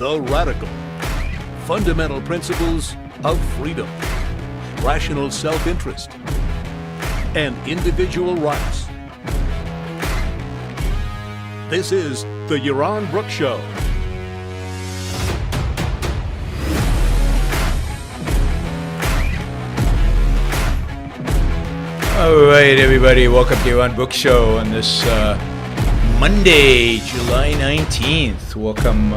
The Radical. Fundamental principles of freedom, rational self-interest, and individual rights. This is the Yaron Brook Show. All right, everybody, welcome to Yaron Brook Show on this Monday, July 19th. Welcome.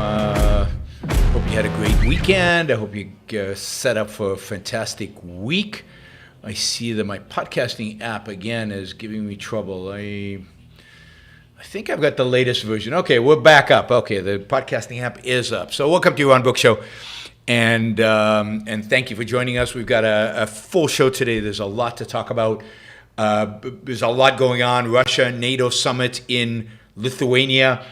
Hope you had a great weekend. I hope you set up for a fantastic week. I see that my podcasting app again is giving me trouble. I think I've got the latest version. Okay, we're back up. Okay, the podcasting app is up. So welcome to Yaron Brook Show, and thank you for joining us. We've got a full show today. There's a lot to talk about. There's a lot going on. Russia, Nato summit in Lithuania,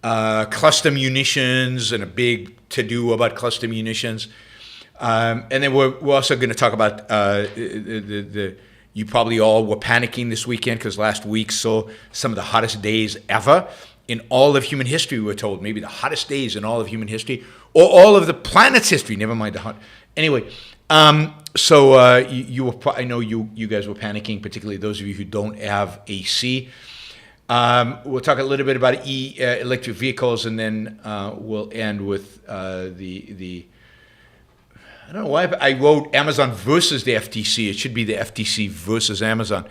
cluster munitions, and a big to-do about cluster munitions. And then we're also going to talk about you probably all were panicking this weekend because last week saw some of the hottest days ever in all of human history, we're told. Maybe the hottest days in all of human history or all of the planet's history, never mind the hot. Anyway, so you were, I know you guys were panicking, particularly those of you who don't have AC. We'll talk a little bit about electric vehicles, and then we'll end with the I don't know why I wrote Amazon versus the FTC. It should be the FTC versus Amazon,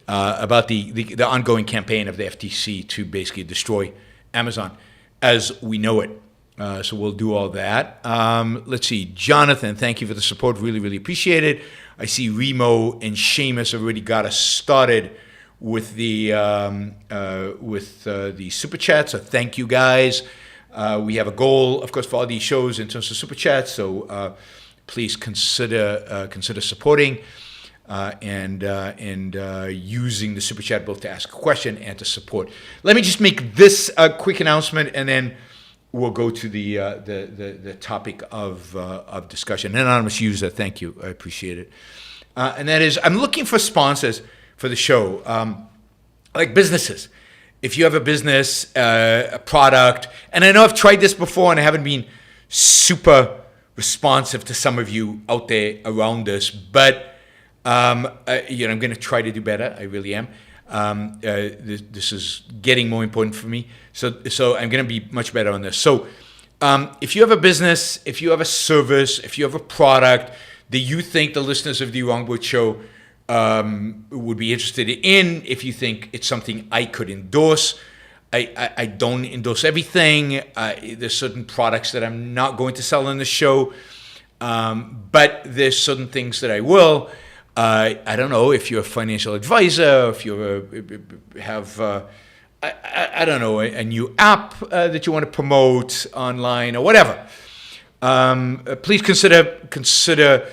about the ongoing campaign of the FTC to basically destroy Amazon as we know it. So we'll do all that. Let's see. Jonathan, thank you for the support. Really, really appreciate it. I see Remo and Seamus already got us started with the super chat. So thank you guys. We have a goal, of course, for all these shows in terms of super chats. So please consider supporting and using the super chat both to ask a question and to support. Let me just make this a quick announcement, and then we'll go to the topic of discussion. Anonymous user, thank you, I appreciate it. And that is, I'm looking for sponsors for the show, like businesses. If you have a business, a product, and I know I've tried this before and I haven't been super responsive to some of you out there around this, but I'm going to try to do better. I really am. This is getting more important for me, so I'm going to be much better on this. So if you have a business, if you have a service, if you have a product that you think the listeners of the Yaron Brook Show would be interested in, if you think it's something I could endorse, I don't endorse everything. There's certain products that I'm not going to sell on the show, but there's certain things that I will. I don't know if you're a financial advisor, if you have I don't know, a new app that you want to promote online or whatever. Please consider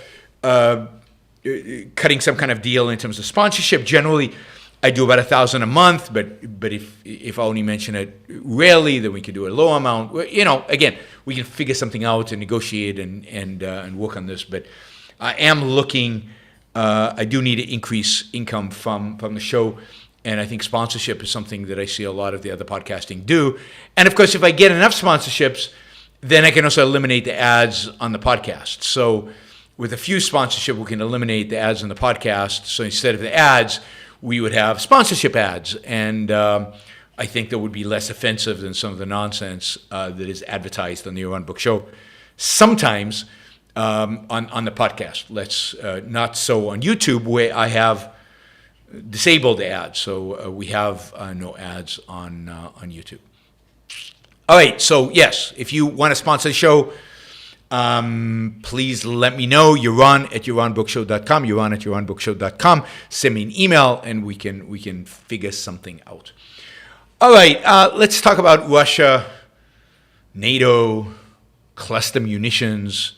cutting some kind of deal in terms of sponsorship. Generally, I do about $1,000 a month, but if I only mention it rarely, then we can do a low amount. Again, we can figure something out and negotiate and work on this. But I am looking. I do need to increase income from the show, and I think sponsorship is something that I see a lot of the other podcasting do. And of course, if I get enough sponsorships, then I can also eliminate the ads on the podcast. So with a few sponsorship, we can eliminate the ads on the podcast. So instead of the ads, we would have sponsorship ads, and I think that would be less offensive than some of the nonsense that is advertised on the Yaron Brook Show. Sometimes on the podcast, let's not so on YouTube, where I have disabled the ads. So we have no ads on YouTube. All right. So yes, if you want to sponsor the show, please let me know. Yaron at yaronbrookshow.com. Yaron at yaronbrookshow.com. Send me an email, and we can figure something out. All right. Let's talk about Russia, NATO, cluster munitions.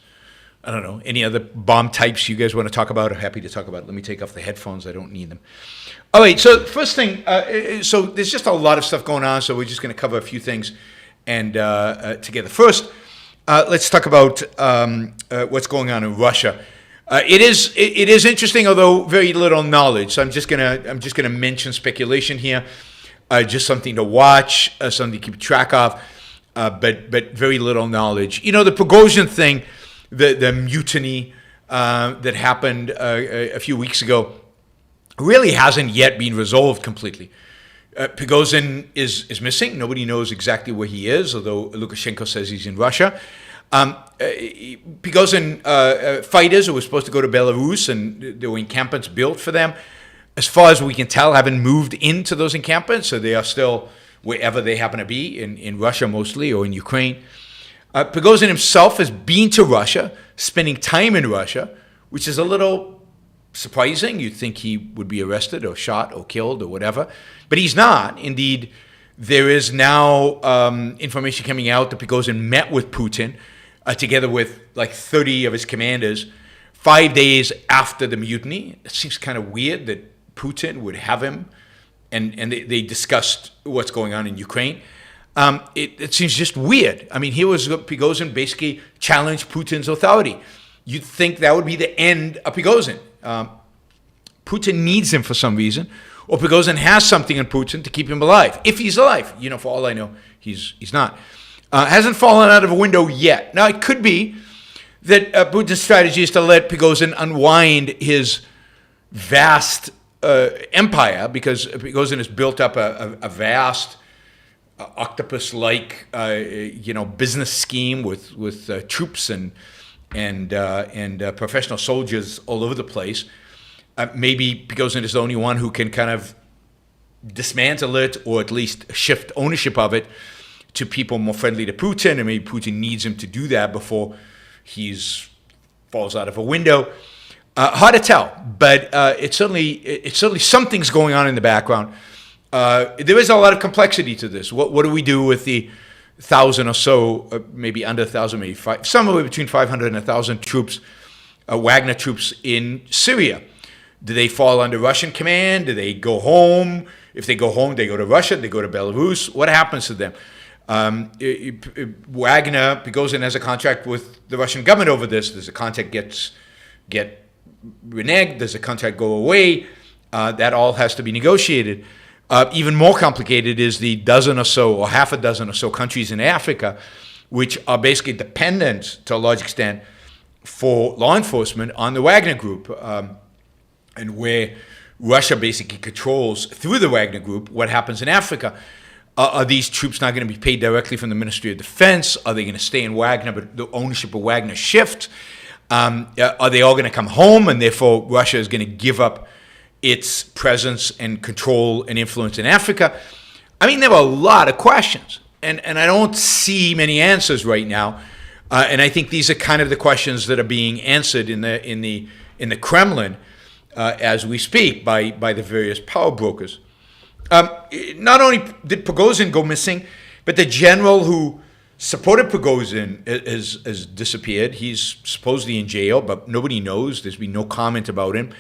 I don't know, any other bomb types you guys want to talk about? I'm happy to talk about. Let me take off the headphones. I don't need them. All right, so first thing, so there's just a lot of stuff going on, so we're just going to cover a few things and together. First, let's talk about what's going on in Russia. It is interesting, although very little knowledge. So I'm just gonna mention speculation here, just something to watch, something to keep track of. but very little knowledge. You know, the Prigozhin thing, the mutiny that happened a few weeks ago, really hasn't yet been resolved completely. Prigozhin is missing. Nobody knows exactly where he is, although Lukashenko says he's in Russia. Prigozhin fighters who were supposed to go to Belarus, and there were encampments built for them, as far as we can tell, haven't moved into those encampments, so they are still wherever they happen to be, in Russia mostly, or in Ukraine. Prigozhin himself has been to Russia, spending time in Russia, which is a little surprising. You'd think he would be arrested or shot or killed or whatever, but he's not. Indeed, there is now information coming out that Prigozhin met with Putin, together with like 30 of his commanders, 5 days after the mutiny. It seems kind of weird that Putin would have him, and they discussed what's going on in Ukraine. It seems just weird. I mean, here was Prigozhin basically challenged Putin's authority. You'd think that would be the end of Prigozhin. Putin needs him for some reason, or Prigozhin has something in Putin to keep him alive. If he's alive, you know, for all I know, he's not. Hasn't fallen out of a window yet. Now, it could be that Putin's strategy is to let Prigozhin unwind his vast empire, because Prigozhin has built up a vast octopus-like, business scheme with troops and professional soldiers all over the place. Maybe Prigozhin is the only one who can kind of dismantle it, or at least shift ownership of it to people more friendly to Putin, and maybe Putin needs him to do that before he falls out of a window. Hard to tell, but it's certainly something's going on in the background. There is a lot of complexity to this. What do we do with the 1,000 or so, maybe under 1,000, maybe somewhere between 500 and 1,000 troops, Wagner troops in Syria? Do they fall under Russian command? Do they go home? If they go home, they go to Russia, they go to Belarus. What happens to them? Wagner, Prigozhin has a contract with the Russian government over this. Does the contract get reneged? Does the contract go away? That all has to be negotiated. Even more complicated is the dozen or so, or half a dozen or so countries in Africa, which are basically dependent to a large extent for law enforcement on the Wagner Group, and where Russia basically controls, through the Wagner Group, what happens in Africa. Are these troops not going to be paid directly from the Ministry of Defense? Are they going to stay in Wagner, but the ownership of Wagner shift? Are they all going to come home, and therefore Russia is going to give up its presence and control and influence in Africa? I mean, there are a lot of questions, and I don't see many answers right now. And I think these are kind of the questions that are being answered in the Kremlin as we speak by the various power brokers. Not only did Prigozhin go missing, but the general who supported Prigozhin has disappeared. He's supposedly in jail, but nobody knows. There's been no comment about him.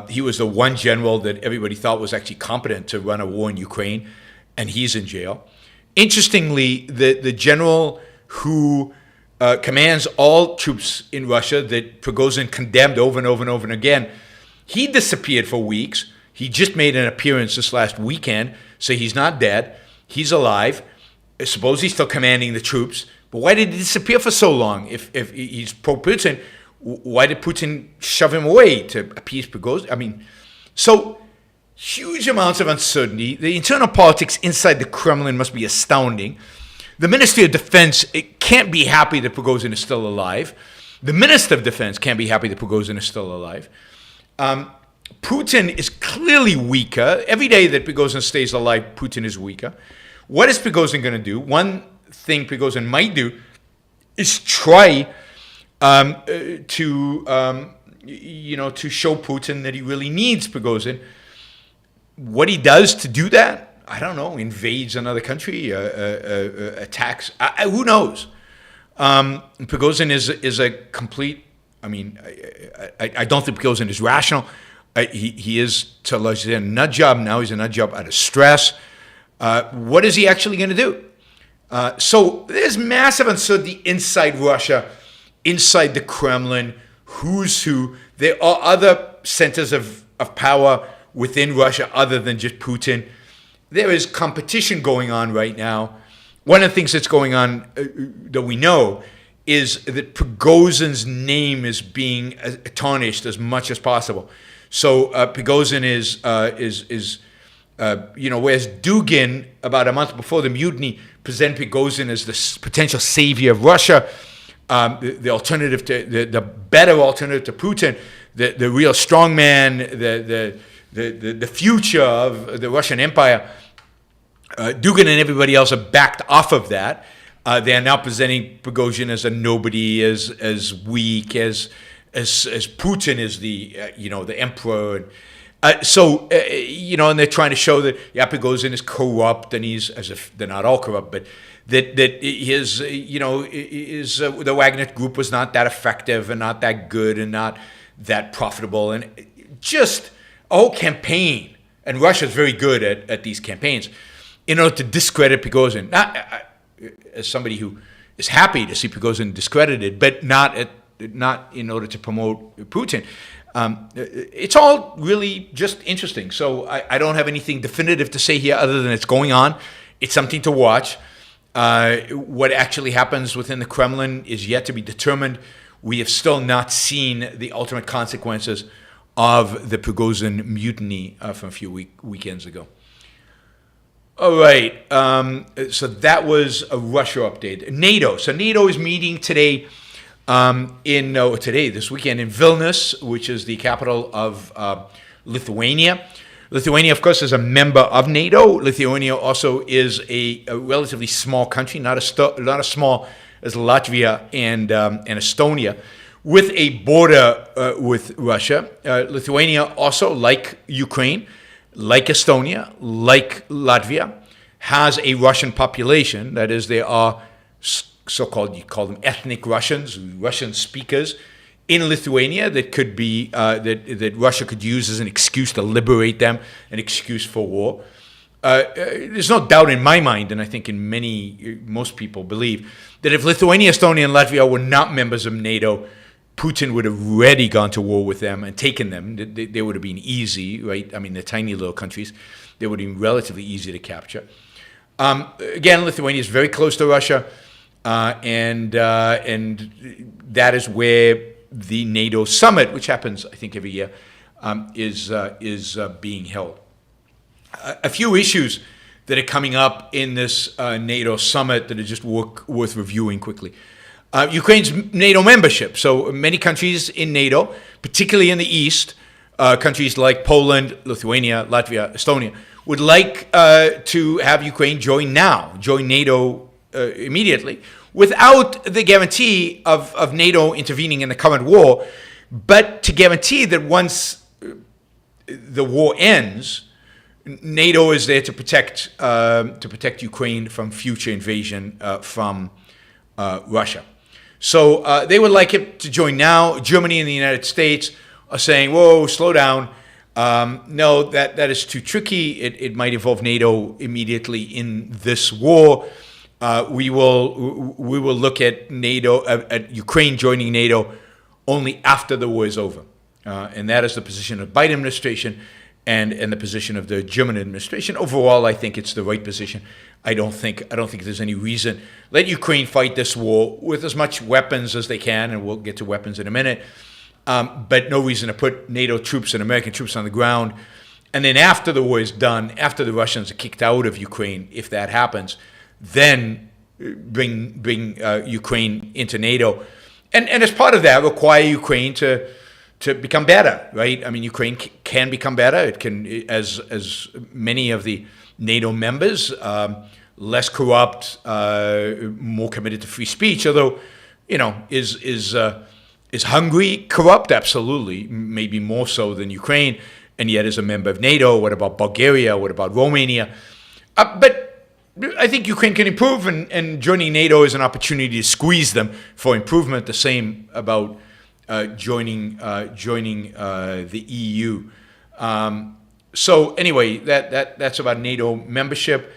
He was the one general that everybody thought was actually competent to run a war in Ukraine, and he's in jail. Interestingly, the general who commands all troops in Russia that Prigozhin condemned over and over and over and again, he disappeared for weeks. He just made an appearance this last weekend, so he's not dead. He's alive. I suppose he's still commanding the troops. But why did he disappear for so long? If he's pro-Putin, why did Putin shove him away to appease Prigozhin? I mean, so huge amounts of uncertainty. The internal politics inside the Kremlin must be astounding. The Ministry of Defense, it can't be happy that Prigozhin is still alive. The Minister of Defense can't be happy that Prigozhin is still alive. Putin is clearly weaker. Every day that Prigozhin stays alive, Putin is weaker. What is Prigozhin going to do? One thing Prigozhin might do is try to show Putin that he really needs Prigozhin. What he does to do that, I don't know. Invades another country, attacks. Who knows? Prigozhin is a complete. I mean, I don't think Prigozhin is rational. He is to a large extent a nut job. Now he's a nut job out of stress. What is he actually going to do? So there's massive uncertainty inside Russia, inside the Kremlin, who's who. There are other centers of power within Russia other than just Putin. There is competition going on right now one of the things that's going on that we know is that Prigozhin's name is being tarnished as much as possible. So Prigozhin is whereas Dugin, about a month before the mutiny, presented Prigozhin as the potential savior of Russia, the alternative to the better alternative to Putin, the real strongman, the future of the Russian Empire. Dugin and everybody else are backed off of that. They are now presenting Prigozhin as a nobody, as weak, as Putin is the emperor. And they're trying to show that Prigozhin is corrupt, and he's, as if they're not all corrupt, but that his the Wagner Group was not that effective and not that good and not that profitable, and just a whole campaign. And Russia's very good at these campaigns in order to discredit Prigozhin. As somebody who is happy to see Prigozhin discredited, but not in order to promote Putin. It's all really just interesting. So I don't have anything definitive to say here other than it's going on. It's something to watch. What actually happens within the Kremlin is yet to be determined. We have still not seen the ultimate consequences of the Prigozhin mutiny from a few weekends ago. All right, so that was a Russia update. NATO. So NATO is meeting today, this weekend in Vilnius, which is the capital of Lithuania. Lithuania, of course, is a member of NATO. Lithuania also is a relatively small country, not as small as Latvia and Estonia, with a border with Russia. Lithuania also, like Ukraine, like Estonia, like Latvia, has a Russian population. That is, there are so-called, you call them ethnic Russians, Russian speakers in Lithuania that could be, that Russia could use as an excuse to liberate them, an excuse for war. There's no doubt in my mind, and I think in most people believe, that if Lithuania, Estonia, and Latvia were not members of NATO, Putin would have already gone to war with them and taken them. They would have been easy, right? I mean, they're tiny little countries. They would have been relatively easy to capture. Again, Lithuania is very close to Russia, and that is where the NATO summit, which happens, I think, every year, is being held. A few issues that are coming up in this NATO summit that are just worth reviewing quickly. Ukraine's NATO membership. So many countries in NATO, particularly in the East, countries like Poland, Lithuania, Latvia, Estonia, would like to have Ukraine join NATO immediately, without the guarantee of NATO intervening in the current war, but to guarantee that once the war ends, NATO is there to protect Ukraine from future invasion from Russia. So they would like it to join now. Germany and the United States are saying, whoa, slow down. No, that is too tricky. It might involve NATO immediately in this war. We will look at NATO, at Ukraine joining NATO only after the war is over. And that is the position of the Biden administration and the position of the German administration. Overall, I think it's the right position. I don't think there's any reason. Let Ukraine fight this war with as much weapons as they can, and we'll get to weapons in a minute. But no reason to put NATO troops and American troops on the ground. And then after the war is done, after the Russians are kicked out of Ukraine, if that happens, then bring Ukraine into NATO. And as part of that, require Ukraine to become better, right? I mean, Ukraine can become better. It can, as many of the NATO members, less corrupt, more committed to free speech, although, is Hungary corrupt? Absolutely, maybe more so than Ukraine, and yet is a member of NATO. What about Bulgaria? What about Romania? But I think Ukraine can improve, and joining NATO is an opportunity to squeeze them for improvement. The same about joining the EU. So anyway, that's about NATO membership.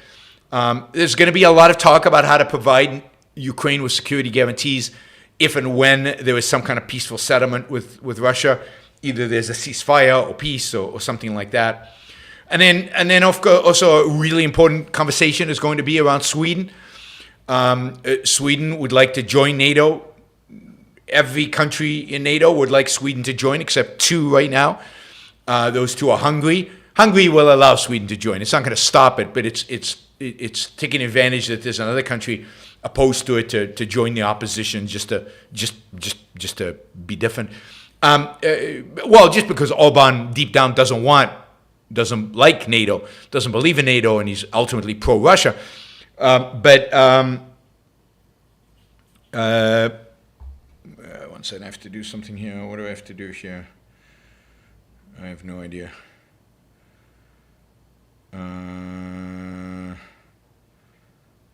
There's going to be a lot of talk about how to provide Ukraine with security guarantees if and when there is some kind of peaceful settlement with Russia. Either there's a ceasefire or peace or something like that. And then of course, also a really important conversation is going to be around Sweden. Sweden would like to join NATO. Every country in NATO would like Sweden to join, except 2 right now. Those 2 are Hungary. Hungary will allow Sweden to join. It's not going to stop it, but it's taking advantage that there's another country opposed to it to join the opposition, just to be different. Just because Orban deep down doesn't like NATO, doesn't believe in NATO, and he's ultimately pro-Russia. One second, I have to do something here. What do I have to do here? I have no idea. All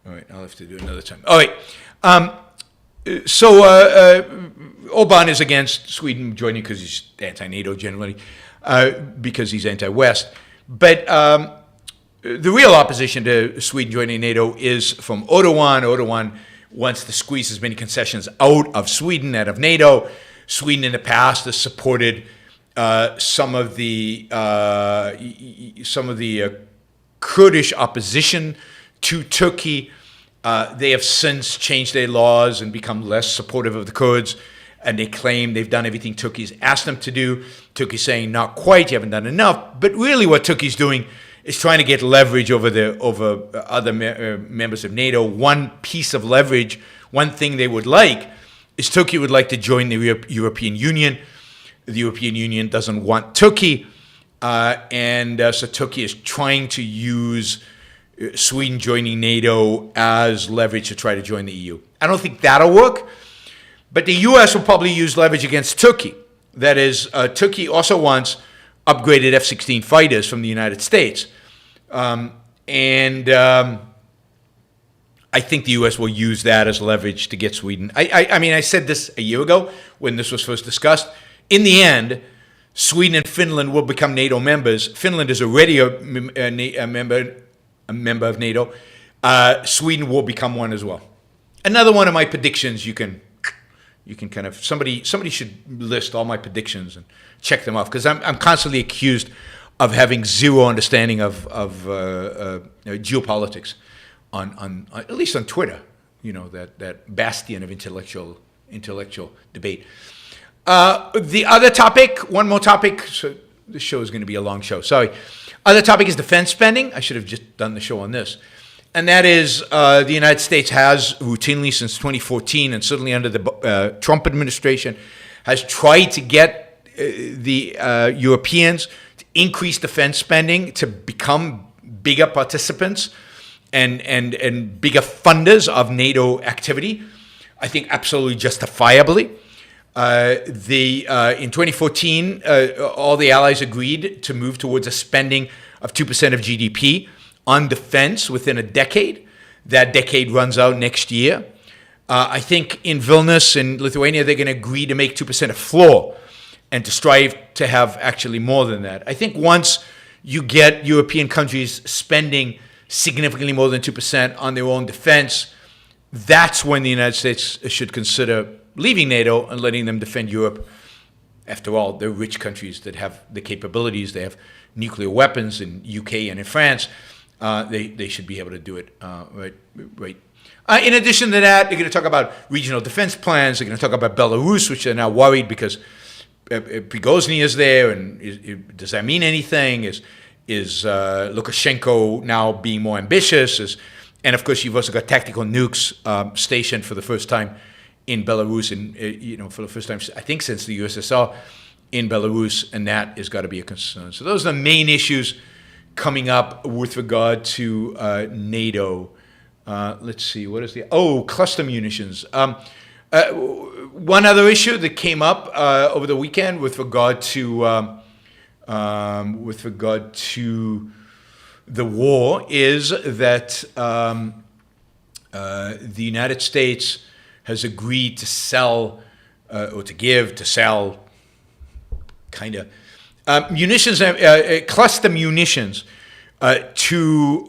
right, I'll have to do it another time. All right. Orban is against Sweden joining because he's anti-NATO generally, because he's anti-West. But the real opposition to Sweden joining NATO is from Erdogan. Erdogan wants to squeeze as many concessions out of Sweden, out of NATO. Sweden in the past has supported some of the Kurdish opposition to Turkey. They have since changed their laws and become less supportive of the Kurds, and they claim they've done everything Turkey's asked them to do. Turkey's saying, not quite, you haven't done enough. But really what Turkey's doing is trying to get leverage over other members of NATO. One piece of leverage, one thing they would like, is Turkey would like to join the European Union. The European Union doesn't want Turkey, so Turkey is trying to use Sweden joining NATO as leverage to try to join the EU. I don't think that'll work, but the U.S. will probably use leverage against Turkey. That is, Turkey also wants upgraded F-16 fighters from the United States. I think the U.S. will use that as leverage to get Sweden. I mean, I said this a year ago when this was first discussed. In the end, Sweden and Finland will become NATO members. Finland is already a member of NATO. Sweden will become one as well. Another one of my predictions. You can kind of somebody should list all my predictions and check them off, because I'm constantly accused of having zero understanding of geopolitics on at least on Twitter. You know, that bastion of intellectual debate. The other topic, one more topic. So this show is going to be a long show. Sorry. Other topic is defense spending. I should have just done the show on this. And that is the United States has routinely since 2014, and certainly under the Trump administration, has tried to get the Europeans to increase defense spending, to become bigger participants and bigger funders of NATO activity. I think absolutely justifiably. In 2014, all the allies agreed to move towards a spending of 2% of GDP on defense within a decade. That decade runs out next year. I think in Vilnius in Lithuania, they're going to agree to make 2% a floor and to strive to have actually more than that. I think once you get European countries spending significantly more than 2% on their own defense, that's when the United States should consider leaving NATO and letting them defend Europe. After all, they're rich countries that have the capabilities. They have nuclear weapons in UK and in France. They should be able to do it right. In addition to that, they're going to talk about regional defense plans. They're going to talk about Belarus, which they're now worried because Prigozhin is there, and does that mean anything? Is Lukashenko now being more ambitious? And of course, you've also got tactical nukes stationed for the first time in Belarus, and for the first time, I think, since the USSR in Belarus, and that has got to be a concern. So those are the main issues coming up with regard to NATO. Let's see, what is cluster munitions. One other issue that came up over the weekend with regard to the war is that the United States has agreed to sell munitions, cluster munitions to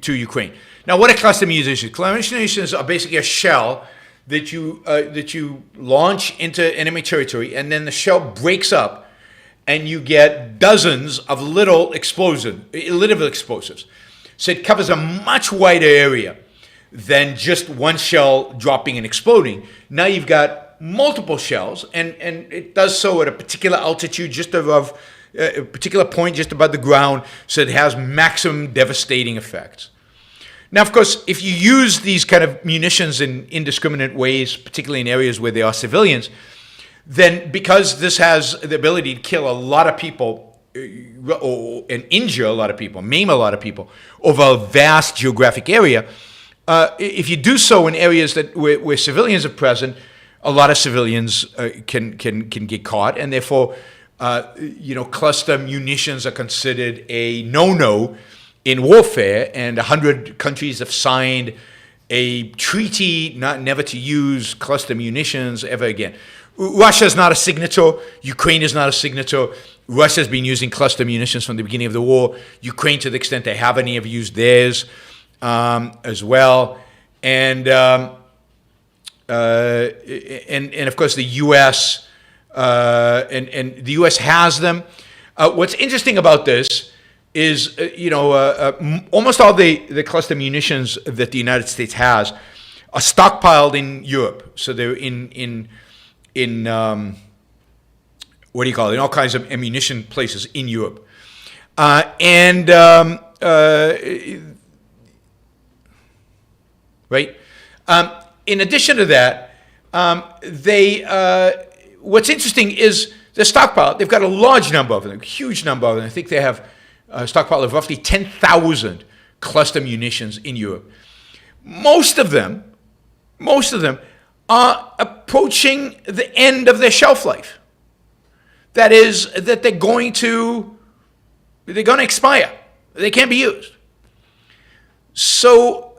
Ukraine. Now, what are cluster munitions? Cluster munitions are basically a shell that you launch into enemy territory, and then the shell breaks up, and you get dozens of little explosives. So it covers a much wider area than just one shell dropping and exploding. Now you've got multiple shells, and it does so at a particular altitude, just above a particular point, just above the ground, so it has maximum devastating effects. Now, of course, if you use these kind of munitions in indiscriminate ways, particularly in areas where there are civilians, then because this has the ability to kill a lot of people and injure a lot of people, maim a lot of people over a vast geographic area, if you do so in areas where civilians are present, a lot of civilians can get caught, and therefore, cluster munitions are considered a no-no in warfare, and 100 countries have signed a treaty never to use cluster munitions ever again. Russia is not a signatory. Ukraine is not a signatory. Russia has been using cluster munitions from the beginning of the war. Ukraine, to the extent they have any, have used theirs as well. And of course the U.S. And the U.S. has them. What's interesting about this is, almost all the cluster munitions that the United States has are stockpiled in Europe. So they're in what do you call it? In all kinds of ammunition places in Europe. Right? In addition to that, what's interesting is the stockpile. They've got a large number of them, a huge number of them. I think they have a stockpile of roughly 10,000 cluster munitions in Europe. Most of them are approaching the end of their shelf life. That is, that they're going to expire. They can't be used. So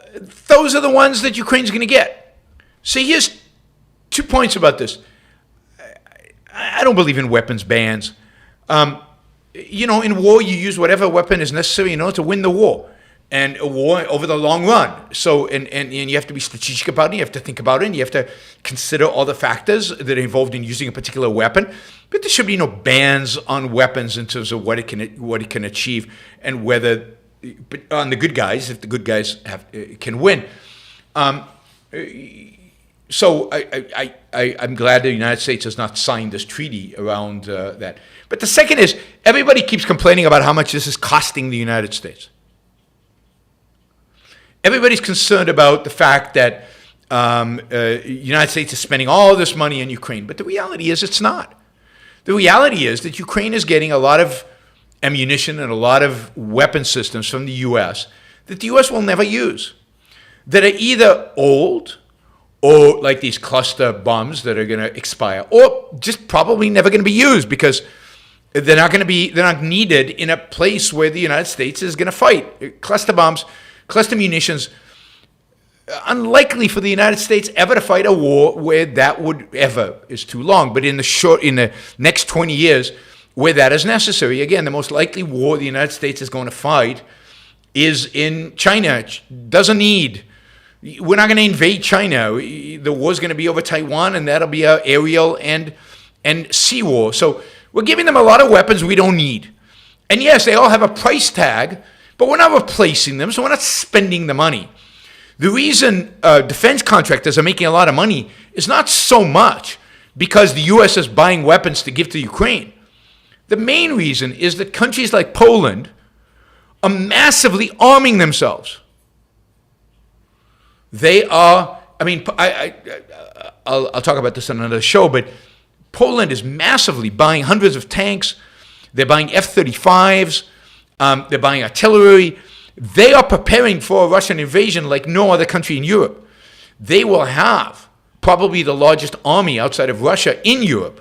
those are the ones that Ukraine's going to get. See, here's 2 points about this. I don't believe in weapons bans. In war, you use whatever weapon is necessary in order to win the war, and a war over the long run. So, and you have to be strategic about it. You have to think about it. And you have to consider all the factors that are involved in using a particular weapon. But there should be no bans on weapons in terms of what it can achieve, and whether, but on the good guys, if the good guys can win. So I'm glad the United States has not signed this treaty around that. But the second is, everybody keeps complaining about how much this is costing the United States. Everybody's concerned about the fact that the United States is spending all this money on Ukraine. But the reality is it's not. The reality is that Ukraine is getting a lot of ammunition and a lot of weapon systems from the U.S. that the U.S. will never use, that are either old, or like these cluster bombs that are going to expire, or just probably never going to be used because they're not needed in a place where the United States is going to fight. Cluster bombs, cluster munitions, unlikely for the United States ever to fight a war where that would ever is too long. But in the next 20 years, where that is necessary, again, the most likely war the United States is going to fight is in China. Doesn't need. We're not going to invade China. The war's going to be over Taiwan, and that'll be an aerial and sea war. So we're giving them a lot of weapons we don't need. And yes, they all have a price tag, but we're not replacing them, so we're not spending the money. The reason defense contractors are making a lot of money is not so much because the U.S. is buying weapons to give to Ukraine. The main reason is that countries like Poland are massively arming themselves. They are, I'll talk about this on another show, but Poland is massively buying hundreds of tanks. They're buying F-35s. They're buying artillery. They are preparing for a Russian invasion like no other country in Europe. They will have probably the largest army outside of Russia in Europe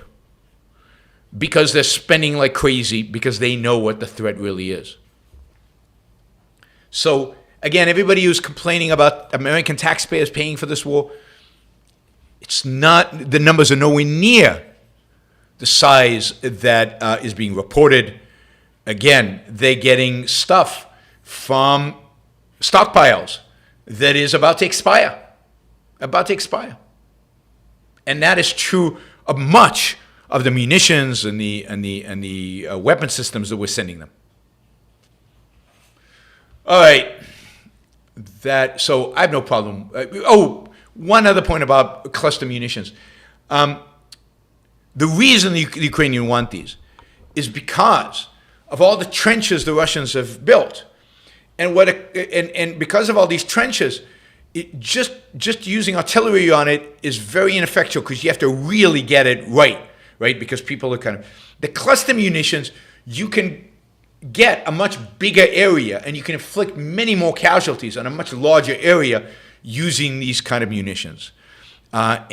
because they're spending like crazy because they know what the threat really is. So, again, everybody who's complaining about American taxpayers paying for this war, it's not, the numbers are nowhere near the size that is being reported. Again, they're getting stuff from stockpiles that is about to expire. And that is true of much of the munitions and the weapon systems that we're sending them. All right. So I have no problem. One other point about cluster munitions. The reason the Ukrainians want these is because of all the trenches the Russians have built. And because of all these trenches, just using artillery on it is very ineffectual because you have to really get it right? Because people are the cluster munitions, you can get a much bigger area and you can inflict many more casualties on a much larger area using these kind of munitions. So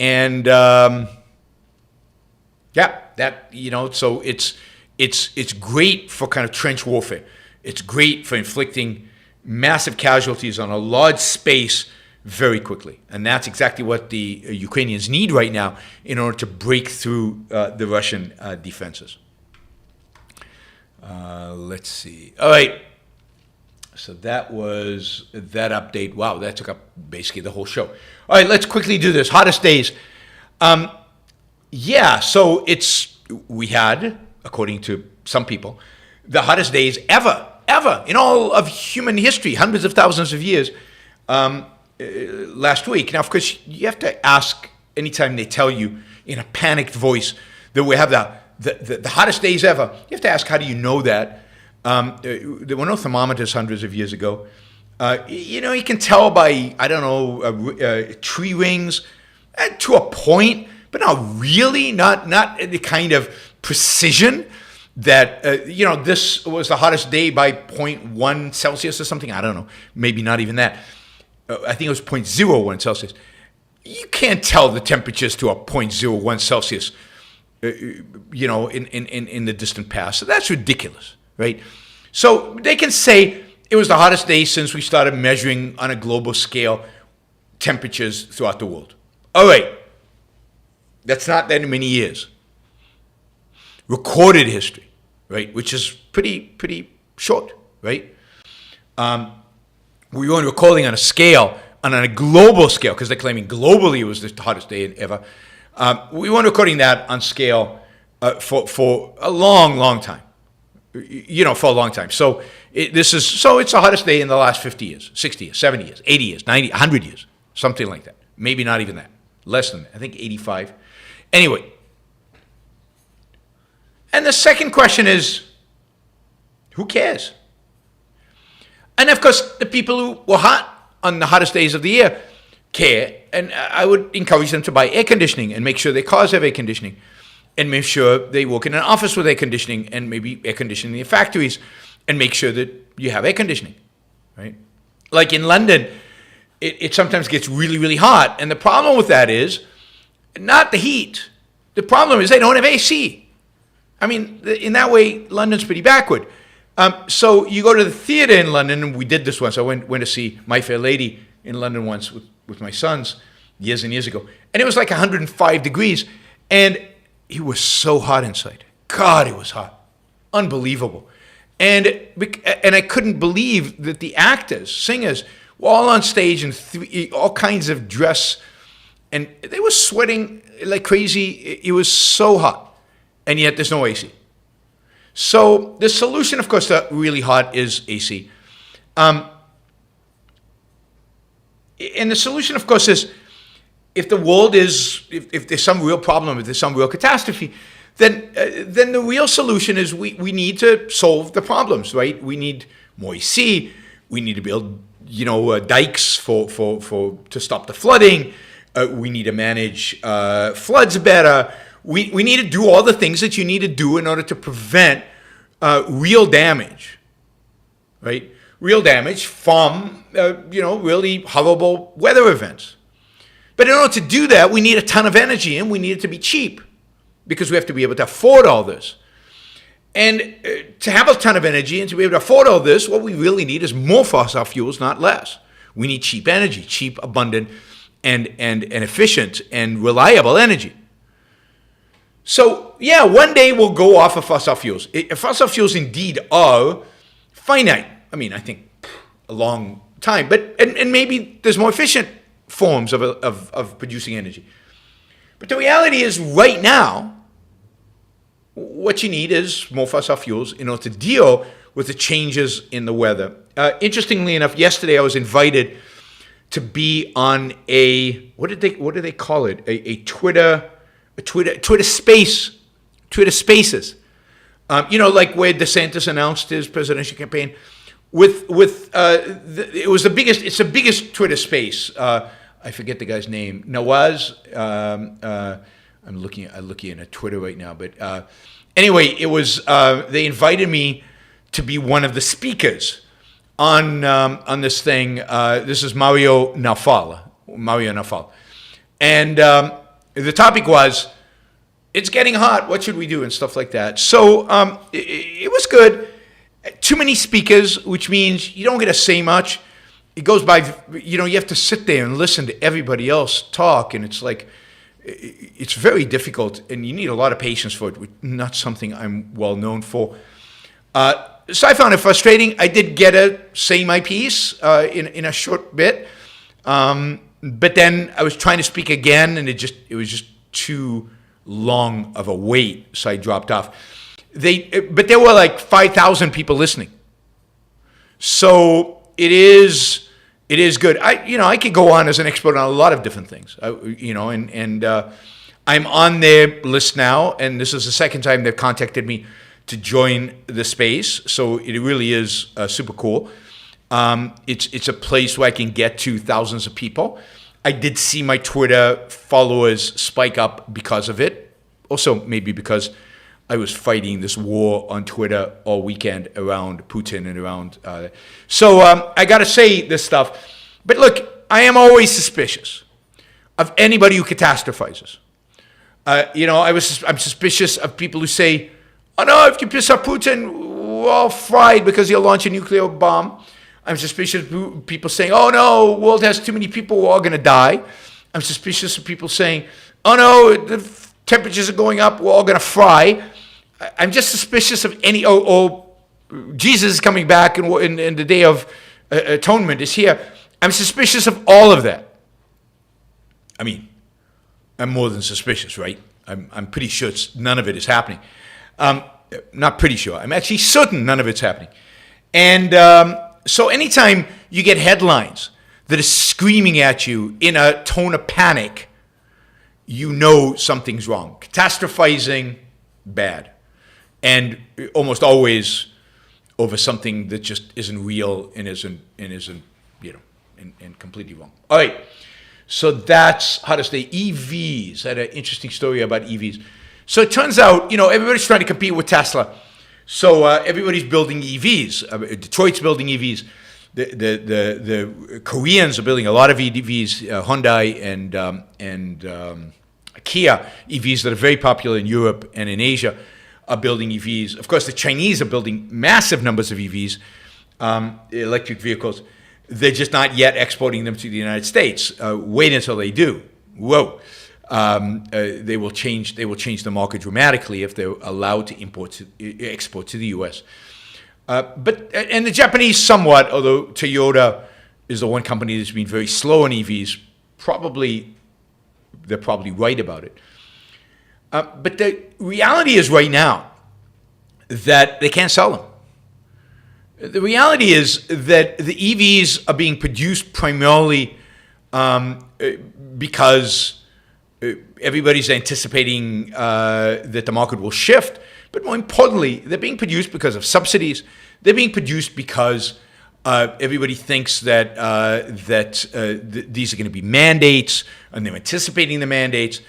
it's great for kind of trench warfare. It's great for inflicting massive casualties on a large space very quickly. And that's exactly what the Ukrainians need right now in order to break through the Russian defenses. Let's see. All right. So that was that update. Wow, that took up basically the whole show. All right, let's quickly do this. Hottest days. So we had, according to some people, the hottest days ever in all of human history, hundreds of thousands of years, last week. Now, of course, you have to ask anytime they tell you in a panicked voice that we have the hottest days ever. You have to ask, how do you know that? There were no thermometers hundreds of years ago. You can tell by, tree rings to a point, but not really, not the kind of precision that, this was the hottest day by 0.1 Celsius or something. I don't know, maybe not even that. I think it was 0.01 Celsius. You can't tell the temperatures to a 0.01 Celsius, in the distant past. So that's ridiculous, right? So they can say it was the hottest day since we started measuring on a global scale temperatures throughout the world. All right. That's not that many years. Recorded history, right, which is pretty short, right? We weren't recording on a scale, on a global scale, because they're claiming globally it was the hottest day ever. We weren't recording that on scale for a long time, for a long time. So it's the hottest day in the last 50 years, 60 years, 70 years, 80 years, 90, 100 years, something like that. Maybe not even that, less than that. I think 85. Anyway. And the second question is, who cares? And of course, the people who were hot on the hottest days of the year care. And I would encourage them to buy air conditioning and make sure their cars have air conditioning and make sure they work in an office with air conditioning and maybe air conditioning in their factories and make sure that you have air conditioning, right? Like in London, it sometimes gets really, really hot. And the problem with that is not the heat. The problem is they don't have AC. I mean, in that way, London's pretty backward. So you go to the theater in London, and we did this once. I went to see My Fair Lady in London once with my sons years and years ago. And it was like 105 degrees. And it was so hot inside. God, it was hot. Unbelievable. And I couldn't believe that the actors, singers, were all on stage in all kinds of dress. And they were sweating like crazy. It was so hot. And yet there's no AC. So the solution, of course, to really hot is AC. And the solution, of course, is if the world is, if there's some real problem, if there's some real catastrophe, then the real solution is we need to solve the problems, right? We need more AC. We need to build, dikes to stop the flooding. We need to manage floods better. We need to do all the things that you need to do in order to prevent real damage, right? Real damage from, really horrible weather events. But in order to do that, we need a ton of energy, and we need it to be cheap because we have to be able to afford all this. And to have a ton of energy and to be able to afford all this, what we really need is more fossil fuels, not less. We need cheap energy, cheap, abundant, and efficient and reliable energy. So, yeah, one day we'll go off of fossil fuels. Fossil fuels indeed are finite. I mean, I think a long time, but and maybe there's more efficient forms of producing energy. But the reality is right now, what you need is more fossil fuels in order to deal with the changes in the weather. Interestingly enough, yesterday I was invited to be on a what do they call it? A Twitter space, Twitter Spaces. Like where DeSantis announced his presidential campaign. It was the biggest. It's the biggest Twitter space. I forget the guy's name. Nawaz. I'm looking at Twitter right now, but anyway, it was. They invited me to be one of the speakers on this thing. This is Mario Nawfal, and the topic was, it's getting hot. What should we do and stuff like that. So it was good. Too many speakers, which means you don't get to say much. It goes by, you have to sit there and listen to everybody else talk, and it's like, it's very difficult, and you need a lot of patience for it, which is not something I'm well known for. So I found it frustrating. I did get to say my piece in a short bit, but then I was trying to speak again, and it was just too long of a wait, so I dropped off. But there were like 5,000 people listening, so it is good. I could go on as an expert on a lot of different things, and I'm on their list now, and this is the second time they've contacted me to join the space, so it really is super cool. It's a place where I can get to thousands of people. I did see my Twitter followers spike up because of it, also maybe because I was fighting this war on Twitter all weekend around Putin and around. So I got to say this stuff. But look, I am always suspicious of anybody who catastrophizes. I'm suspicious of people who say, "Oh no, if you piss off Putin, we're all fried because he'll launch a nuclear bomb." I'm suspicious of people saying, "Oh no, the world has too many people, we're all going to die." I'm suspicious of people saying, "Oh no, the temperatures are going up, we're all going to fry." I'm just suspicious of any, Jesus is coming back and the day of atonement is here. I'm suspicious of all of that. I mean, I'm more than suspicious, right? I'm pretty sure none of it is happening. Not pretty sure. I'm actually certain none of it's happening. And so anytime you get headlines that are screaming at you in a tone of panic, you know something's wrong. Catastrophizing, bad. And almost always over something that just isn't real and isn't and completely wrong. All right, so that's how to say EVs. I had an interesting story about EVs. So it turns out, everybody's trying to compete with Tesla. So everybody's building EVs. Detroit's building EVs. The Koreans are building a lot of EVs. Hyundai and Kia EVs that are very popular in Europe and in Asia are building EVs. Of course, the Chinese are building massive numbers of EVs, electric vehicles. They're just not yet exporting them to the United States. Wait until they do. Whoa. They will change the market dramatically if they're allowed to export to the U.S. But the Japanese somewhat, although Toyota is the one company that's been very slow on EVs, they're probably right about it. But the reality is right now that they can't sell them. The reality is that the EVs are being produced primarily because everybody's anticipating that the market will shift. But more importantly, they're being produced because of subsidies. They're being produced because everybody thinks that these are going to be mandates, and they're anticipating the mandates.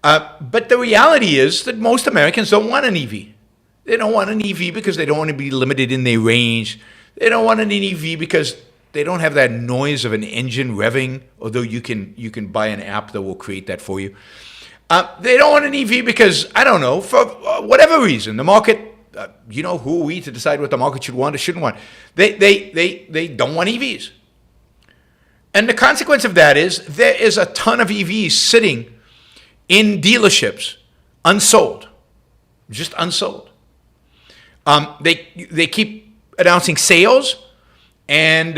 But the reality is that most Americans don't want an EV. They don't want an EV because they don't want to be limited in their range. They don't want an EV because they don't have that noise of an engine revving, although you can buy an app that will create that for you. They don't want an EV because, I don't know, for whatever reason, the market, who are we to decide what the market should want or shouldn't want? They don't want EVs. And the consequence of that is there is a ton of EVs sitting in dealerships, unsold, just unsold. They keep announcing sales, and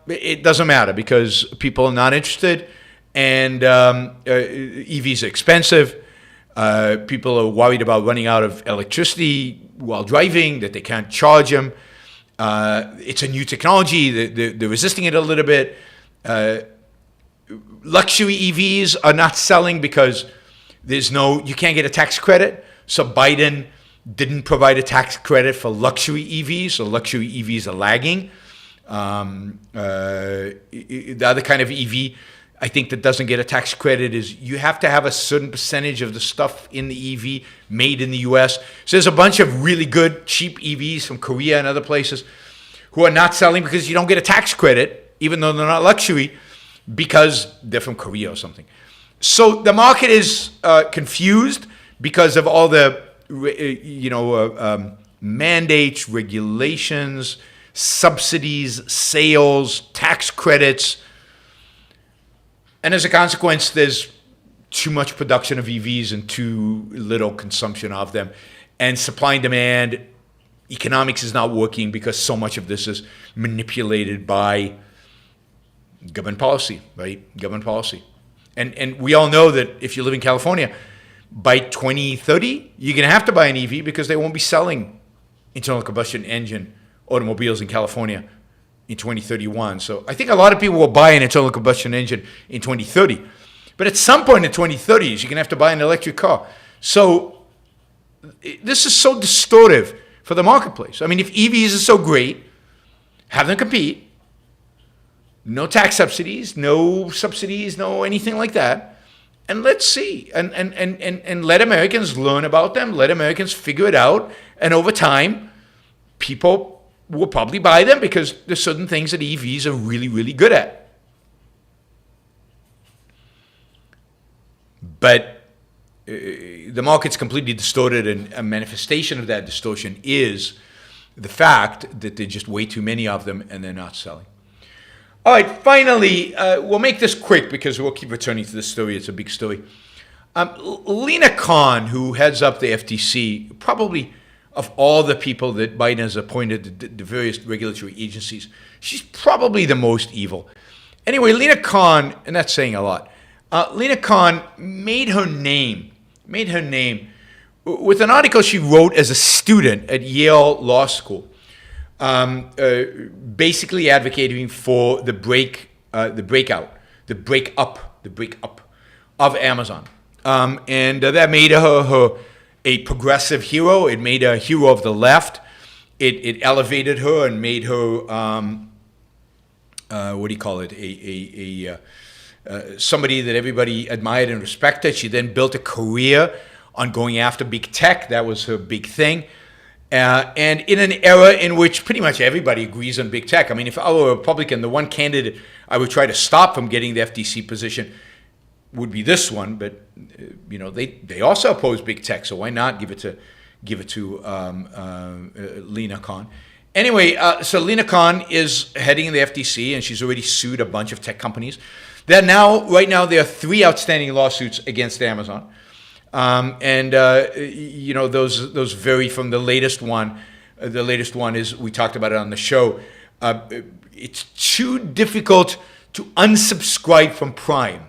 it doesn't matter because people are not interested, and EVs are expensive. People are worried about running out of electricity while driving, that they can't charge them. It's a new technology. They're resisting it a little bit. Luxury EVs are not selling because you can't get a tax credit. So Biden didn't provide a tax credit for luxury EVs. So luxury EVs are lagging. The other kind of EV, I think, that doesn't get a tax credit is you have to have a certain percentage of the stuff in the EV made in the US. So there's a bunch of really good, cheap EVs from Korea and other places who are not selling because you don't get a tax credit, even though they're not luxury, because they're from Korea or something. So the market is confused because of all the mandates, regulations, subsidies, sales, tax credits. And as a consequence, there's too much production of EVs and too little consumption of them. And supply and demand, economics is not working because so much of this is manipulated by government policy, right? Government policy. And we all know that if you live in California, by 2030, you're going to have to buy an EV because they won't be selling internal combustion engine automobiles in California in 2031. So I think a lot of people will buy an internal combustion engine in 2030. But at some point in the 2030s, you're going to have to buy an electric car. So this is so distortive for the marketplace. I mean, if EVs are so great, have them compete. No tax subsidies, no anything like that. And let's see. And let Americans learn about them. Let Americans figure it out. And over time, people will probably buy them because there's certain things that EVs are really, really good at. But the market's completely distorted, and a manifestation of that distortion is the fact that there are just way too many of them and they're not selling. All right, finally, we'll make this quick because we'll keep returning to this story. It's a big story. Lena Khan, who heads up the FTC, probably of all the people that Biden has appointed to the various regulatory agencies, she's probably the most evil. Anyway, Lena Khan, and that's saying a lot, Lena Khan made her name with an article she wrote as a student at Yale Law School, basically advocating for the breakup of Amazon. And that made her a progressive hero. It made her a hero of the left. It elevated her and made her, somebody that everybody admired and respected. She then built a career on going after big tech. That was her big thing. And in an era in which pretty much everybody agrees on big tech. I mean, if I were a Republican, the one candidate I would try to stop from getting the FTC position would be this one, but they also oppose big tech, so why not give it to Lena Khan? Anyway, so Lena Khan is heading the FTC, and she's already sued a bunch of tech companies. Right now, there are 3 outstanding lawsuits against Amazon, those vary from the latest one. The latest one is, we talked about it on the show. It's too difficult to unsubscribe from Prime.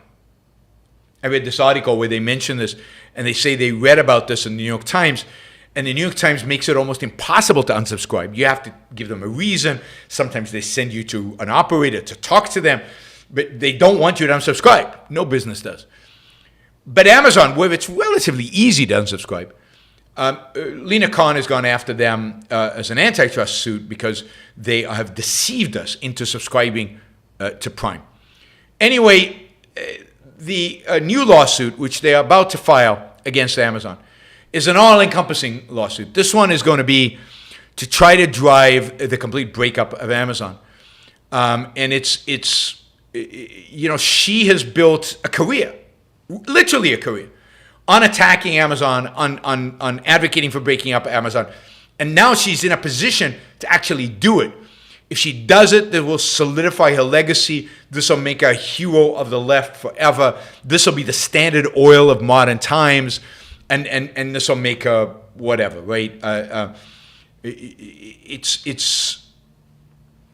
I read this article where they mention this, and they say they read about this in the New York Times, and the New York Times makes it almost impossible to unsubscribe. You have to give them a reason. Sometimes they send you to an operator to talk to them, but they don't want you to unsubscribe. No business does. But Amazon, where it's relatively easy to unsubscribe, Lena Khan has gone after them as an antitrust suit because they have deceived us into subscribing to Prime. Anyway, the new lawsuit, which they are about to file against Amazon, is an all-encompassing lawsuit. This one is going to be to try to drive the complete breakup of Amazon. And she has built a career, literally a career, on attacking Amazon, on advocating for breaking up Amazon. And now she's in a position to actually do it. If she does it, that will solidify her legacy. This will make her a hero of the left forever. This will be the Standard Oil of modern times, and this will make her whatever, right? It's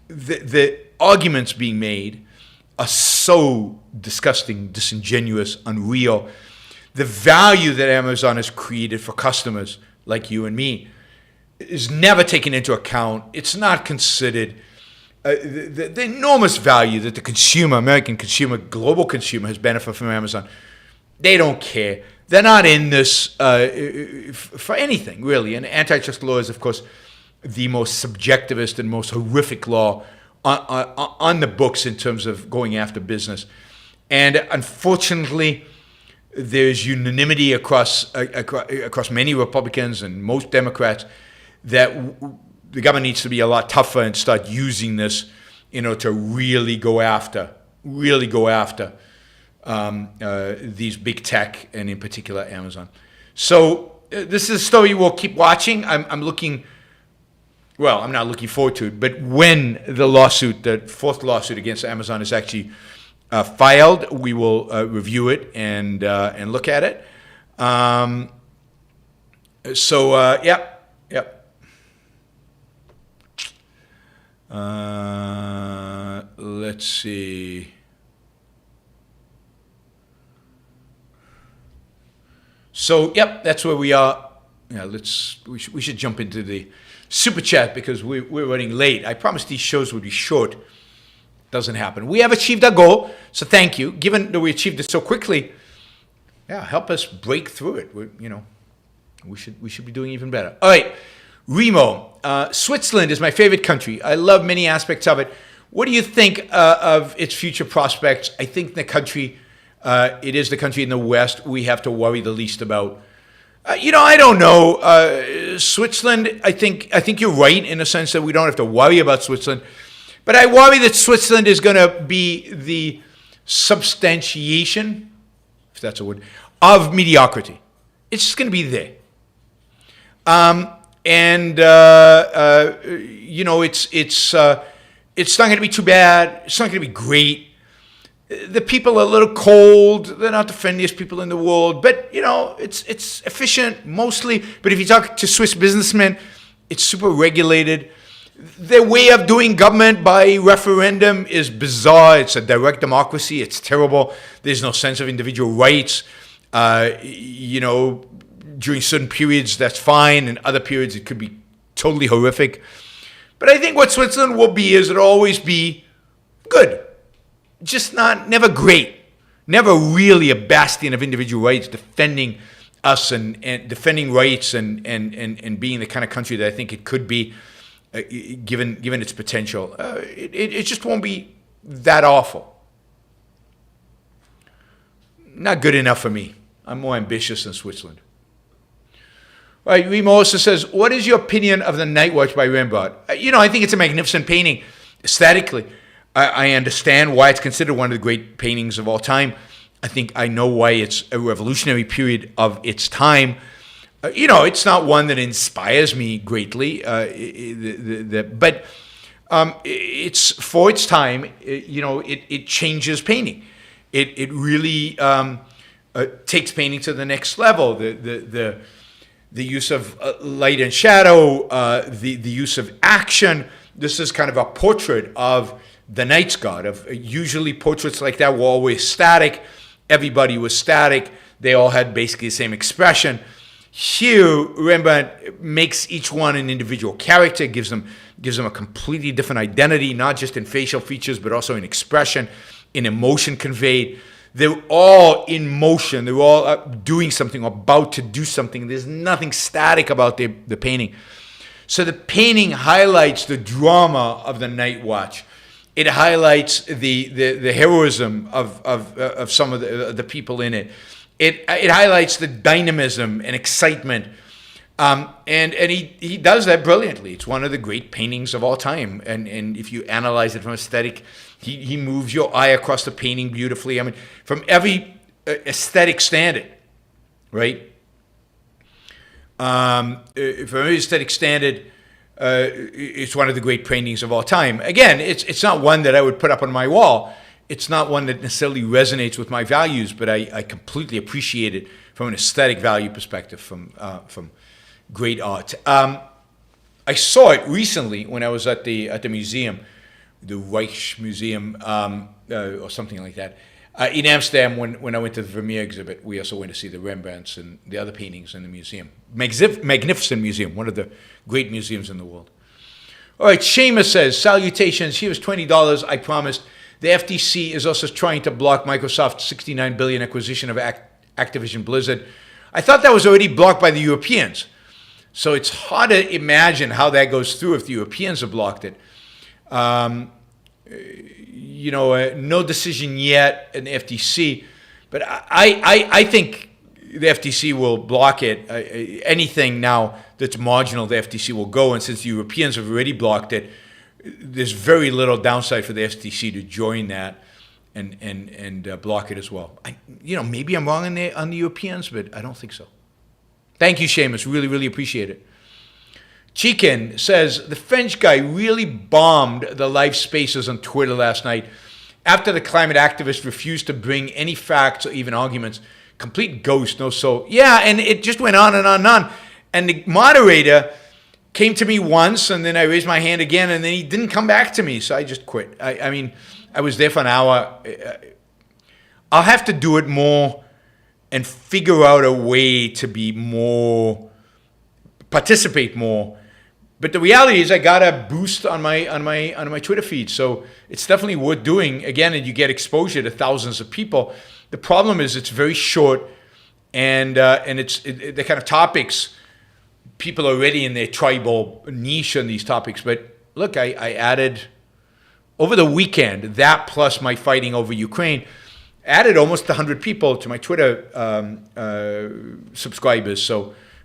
the arguments being made are so disgusting, disingenuous, unreal. The value that Amazon has created for customers like you and me is never taken into account. It's not considered. The enormous value that the consumer, American consumer, global consumer has benefited from Amazon, they don't care. They're not in this for anything, really. And antitrust law is, of course, the most subjectivist and most horrific law on the books in terms of going after business. And unfortunately, there's unanimity across many Republicans and most Democrats that the government needs to be a lot tougher and start using this, to really go after these big tech, and in particular Amazon. So this is a story we'll keep watching. I'm not looking forward to it, but when the fourth lawsuit against Amazon is actually filed, we will review it and look at it. Yep. Let's see. So, yep, that's where we are. Yeah, we should jump into the super chat because we're running late. I promised these shows would be short. Doesn't happen. We have achieved our goal, so thank you. Given that we achieved it so quickly, help us break through it. We should be doing even better. All right, Remo. Switzerland is my favorite country. I love many aspects of it. What do you think of its future prospects? I think it is the country in the West we have to worry the least about. I don't know. Switzerland, I think you're right in the sense that we don't have to worry about Switzerland. But I worry that Switzerland is going to be the substantiation, if that's a word, of mediocrity. It's just going to be there. It's not going to be too bad. It's not going to be great. The people are a little cold. They're not the friendliest people in the world. But, it's efficient mostly. But if you talk to Swiss businessmen, it's super regulated. Their way of doing government by referendum is bizarre. It's a direct democracy. It's terrible. There's no sense of individual rights. During certain periods, that's fine. In other periods, it could be totally horrific. But I think what Switzerland will be is it'll always be good. Just never great. Never really a bastion of individual rights, defending us and defending rights and being the kind of country that I think it could be, given its potential. It just won't be that awful. Not good enough for me. I'm more ambitious than Switzerland. All right, Remo also says, what is your opinion of The Night Watch by Rembrandt? I think it's a magnificent painting aesthetically. I understand why it's considered one of the great paintings of all time. I think I know why it's a revolutionary period of its time. It's not one that inspires me greatly, but it's for its time. It changes painting. It really takes painting to the next level. The use of light and shadow, the use of action. This is kind of a portrait of the Night's God. Usually portraits like that were always static. Everybody was static. They all had basically the same expression. Here, Rembrandt makes each one an individual character, gives them a completely different identity, not just in facial features, but also in expression, in emotion conveyed. They're all in motion. They're all doing something, about to do something. There's nothing static about the painting. So the painting highlights the drama of the Night Watch. It highlights the heroism of some of the people in it. It highlights the dynamism and excitement, and he does that brilliantly. It's one of the great paintings of all time. And if you analyze it from aesthetic, he moves your eye across the painting beautifully. I mean, from every aesthetic standard, right? From every aesthetic standard, it's one of the great paintings of all time. Again, it's not one that I would put up on my wall. It's not one that necessarily resonates with my values, but I completely appreciate it from an aesthetic value perspective from great art. I saw it recently when I was at the museum, the Reich Museum, or something like that. In Amsterdam, when I went to the Vermeer exhibit, we also went to see the Rembrandts and the other paintings in the museum. Magnificent museum, one of the great museums in the world. All right, Seamus says, salutations, here's $20, I promised. The FTC is also trying to block Microsoft's $69 billion acquisition of Activision-Blizzard. I thought that was already blocked by the Europeans. So it's hard to imagine how that goes through if the Europeans have blocked it. No decision yet in the FTC, but I think the FTC will block it. Anything now that's marginal, the FTC will go. And since the Europeans have already blocked it, there's very little downside for the FTC to join that and block it as well. Maybe I'm wrong on the Europeans, but I don't think so. Thank you, Seamus. Really, really appreciate it. Chicken says, the French guy really bombed the live spaces on Twitter last night after the climate activist refused to bring any facts or even arguments. Complete ghost, no soul. Yeah, and it just went on and on and on. And the moderator came to me once, and then I raised my hand again, and then he didn't come back to me, so I just quit. I was there for an hour. I'll have to do it more and figure out a way to be more, participate more. But the reality is I got a boost on my Twitter feed, so it's definitely worth doing. Again, and you get exposure to thousands of people. The problem is it's very short, and it's the kind of topics people are already in their tribal niche on these topics. But look, I added over the weekend that plus my fighting over Ukraine, added almost 100 people to my Twitter subscribers.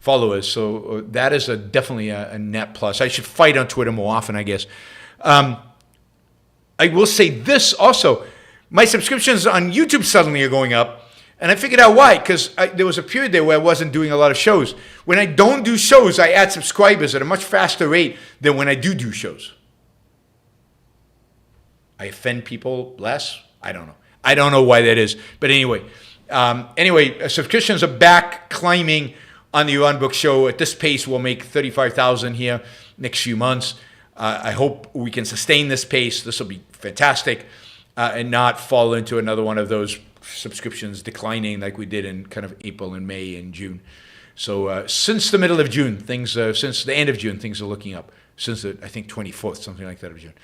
Followers, so that is definitely a net plus. I should fight on Twitter more often, I guess. I will say this also. My subscriptions on YouTube suddenly are going up, and I figured out why, because there was a period there where I wasn't doing a lot of shows. When I don't do shows, I add subscribers at a much faster rate than when I do shows. I offend people less? I don't know. I don't know why that is, but anyway. Subscriptions are back climbing on the Yaron Brook Show. At this pace, we'll make 35,000 here next few months. I hope we can sustain this pace. This will be fantastic, and not fall into another one of those subscriptions declining like we did in kind of April and May and June. So since the middle of June, since the end of June, things are looking up. Since I think 24th, something like that of June.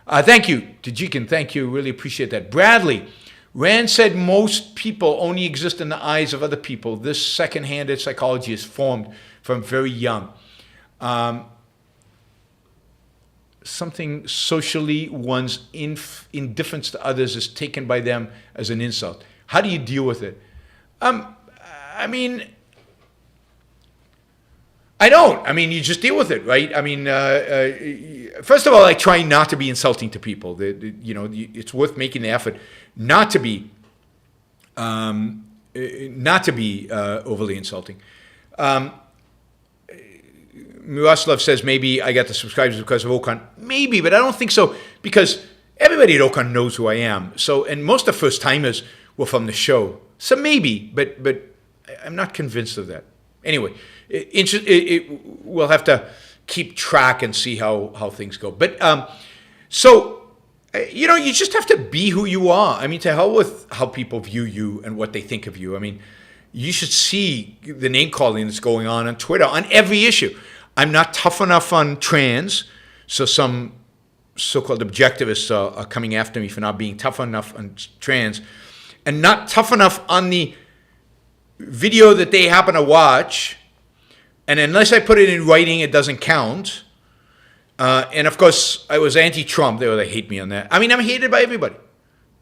Thank you, Tajikin. Thank you. Really appreciate that. Bradley. Rand said most people only exist in the eyes of other people. This second-handed psychology is formed from very young. Something socially, one's indifference to others is taken by them as an insult. How do you deal with it? I don't. You just deal with it, right? First of all, I try not to be insulting to people. It's worth making the effort not to be overly insulting. Miroslav says maybe I got the subscribers because of OCON. Maybe, but I don't think so, because everybody at OCON knows who I am. So, and most of the first timers were from the show. So maybe, but I'm not convinced of that. Anyway, we'll have to keep track and see how things go. But you just have to be who you are. To hell with how people view you and what they think of you. You should see the name calling that's going on Twitter on every issue. I'm not tough enough on trans, so some so-called objectivists are coming after me for not being tough enough on trans, and not tough enough on the video that they happen to watch. And unless I put it in writing, it doesn't count. And of course, I was anti-Trump. They hate me on that. I'm hated by everybody,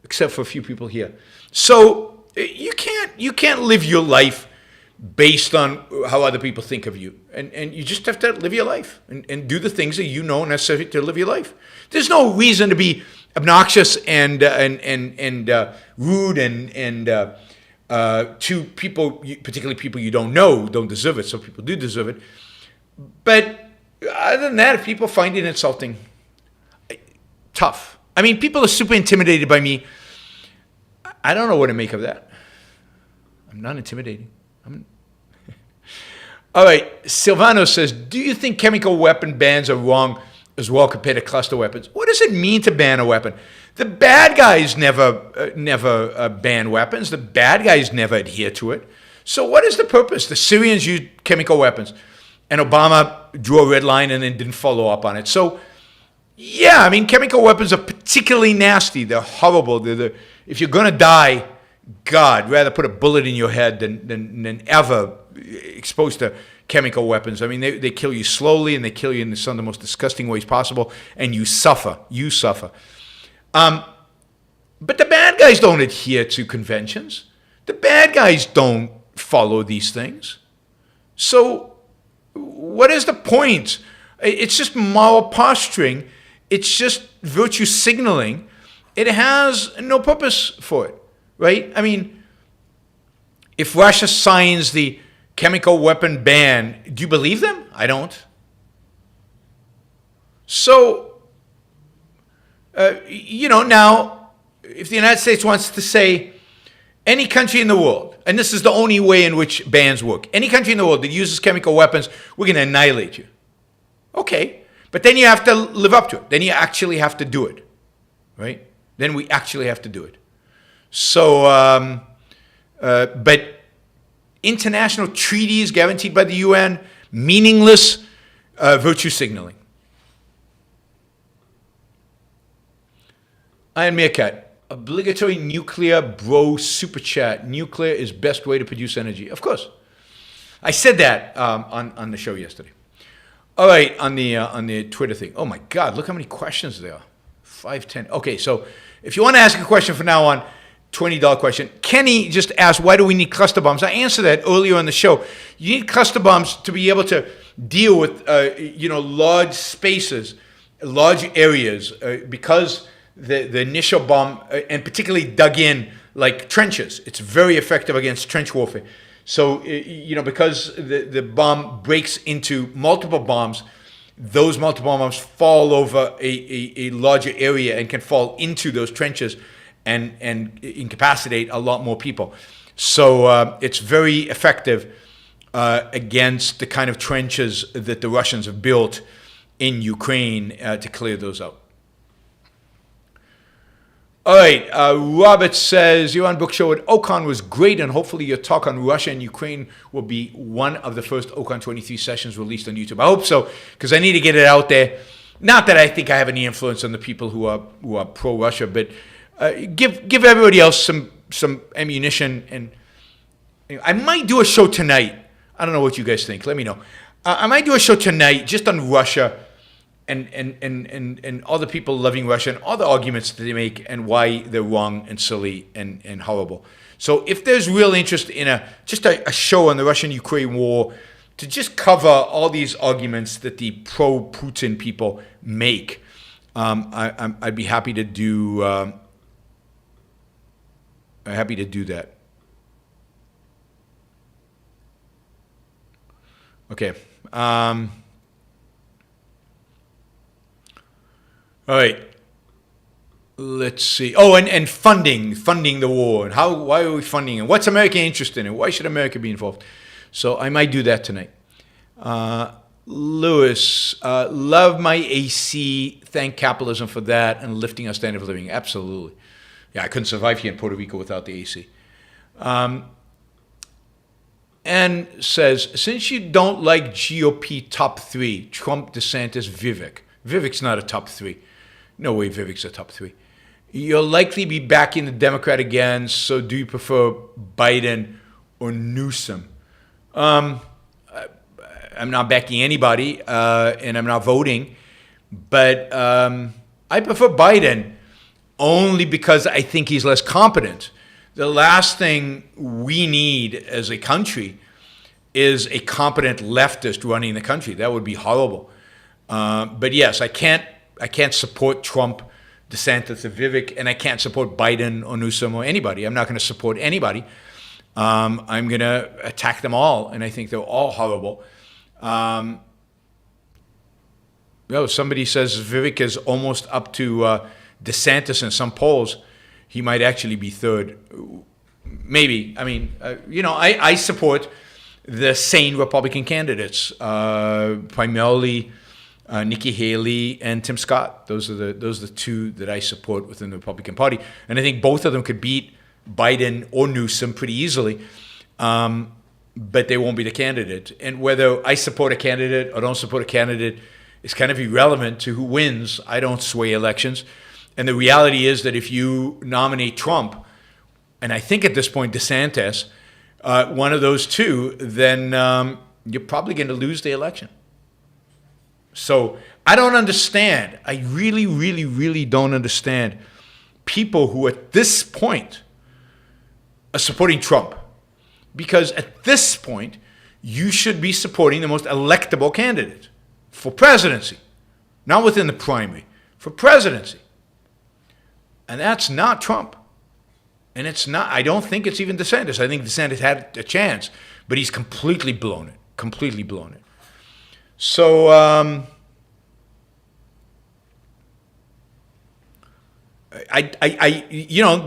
except for a few people here. So you can't live your life based on how other people think of you. And you just have to live your life and do the things that you know are necessary to live your life. There's no reason to be obnoxious and rude and to people, particularly people you don't know, don't deserve it. Some people do deserve it. But other than that, if people find it insulting, tough. People are super intimidated by me. I don't know what to make of that. I'm not intimidating. All right, Silvano says, do you think chemical weapon bans are wrong, as well compared to cluster weapons. What does it mean to ban a weapon? The bad guys never ban weapons. The bad guys never adhere to it. So what is the purpose? The Syrians used chemical weapons, and Obama drew a red line and then didn't follow up on it. So, yeah, I mean, chemical weapons are particularly nasty. They're horrible. If you're going to die, God, rather put a bullet in your head than ever exposed to chemical weapons. I mean, they kill you slowly, and they kill you in some of the most disgusting ways possible, and you suffer. You suffer. But the bad guys don't adhere to conventions. The bad guys don't follow these things. So what is the point? It's just moral posturing. It's just virtue signaling. It has no purpose for it, right? I mean, if Russia signs the chemical weapon ban, do you believe them? I don't. So, now, if the United States wants to say, any country in the world, and this is the only way in which bans work, any country in the world that uses chemical weapons, we're going to annihilate you. Okay, but then you have to live up to it. Then you actually have to do it, right? Then we actually have to do it. So, but international treaties guaranteed by the UN, meaningless virtue signaling. Iron Meerkat. Obligatory nuclear bro super chat. Nuclear is best way to produce energy. Of course. I said that on the show yesterday. All right, on the Twitter thing. Oh my God, look how many questions there are. 5, 10. Okay, so if you want to ask a question from now on, $20 question. Kenny just asked, why do we need cluster bombs? I answered that earlier on the show. You need cluster bombs to be able to deal with large spaces, large areas, because the initial bomb, and particularly dug in like trenches, it's very effective against trench warfare. So, because the bomb breaks into multiple bombs, those multiple bombs fall over a larger area and can fall into those trenches and incapacitate a lot more people. So it's very effective against the kind of trenches that the Russians have built in Ukraine to clear those out. All right, Robert says, Yaron Brook Show at OCON was great, and hopefully your talk on Russia and Ukraine will be one of the first OCON 23 sessions released on YouTube. I hope so, because I need to get it out there. Not that I think I have any influence on the people who are pro-Russia, but give everybody else some ammunition. And I might do a show tonight. I don't know what you guys think. Let me know. I might do a show tonight just on Russia and all the people loving Russia and all the arguments that they make and why they're wrong and silly and horrible. So if there's real interest in just a show on the Russian-Ukraine war to just cover all these arguments that the pro-Putin people make, I'd be happy to do. Happy to do that. Okay. All right. Let's see. Oh, and funding the war, and why are we funding it? What's America interested in? Why should America be involved? So I might do that tonight. Lewis, love my AC. Thank capitalism for that and lifting our standard of living. Absolutely. Yeah, I couldn't survive here in Puerto Rico without the AC. And says, since you don't like GOP top 3, Trump, DeSantis, Vivek. Vivek's not a top 3. No way Vivek's a top 3. You'll likely be backing the Democrat again, so do you prefer Biden or Newsom? I'm not backing anybody, and I'm not voting, but I prefer Biden only because I think he's less competent. The last thing we need as a country is a competent leftist running the country. That would be horrible. But yes, I can't support Trump, DeSantis, or Vivek, and I can't support Biden or Newsom or anybody. I'm not going to support anybody. I'm going to attack them all, and I think they're all horrible. Somebody says Vivek is almost up to DeSantis in some polls. He might actually be third. Maybe. I mean, I support the sane Republican candidates, primarily Nikki Haley and Tim Scott. Those are the two that I support within the Republican Party. And I think both of them could beat Biden or Newsom pretty easily, but they won't be the candidate. And whether I support a candidate or don't support a candidate is kind of irrelevant to who wins. I don't sway elections. And the reality is that if you nominate Trump, and I think at this point DeSantis, one of those two, then you're probably going to lose the election. So I don't understand. I really, really, really don't understand people who at this point are supporting Trump. Because at this point, you should be supporting the most electable candidate for presidency, not within the primary, for presidency. And that's not Trump. And it's not, I don't think it's even DeSantis. I think DeSantis had a chance, but he's completely blown it. So,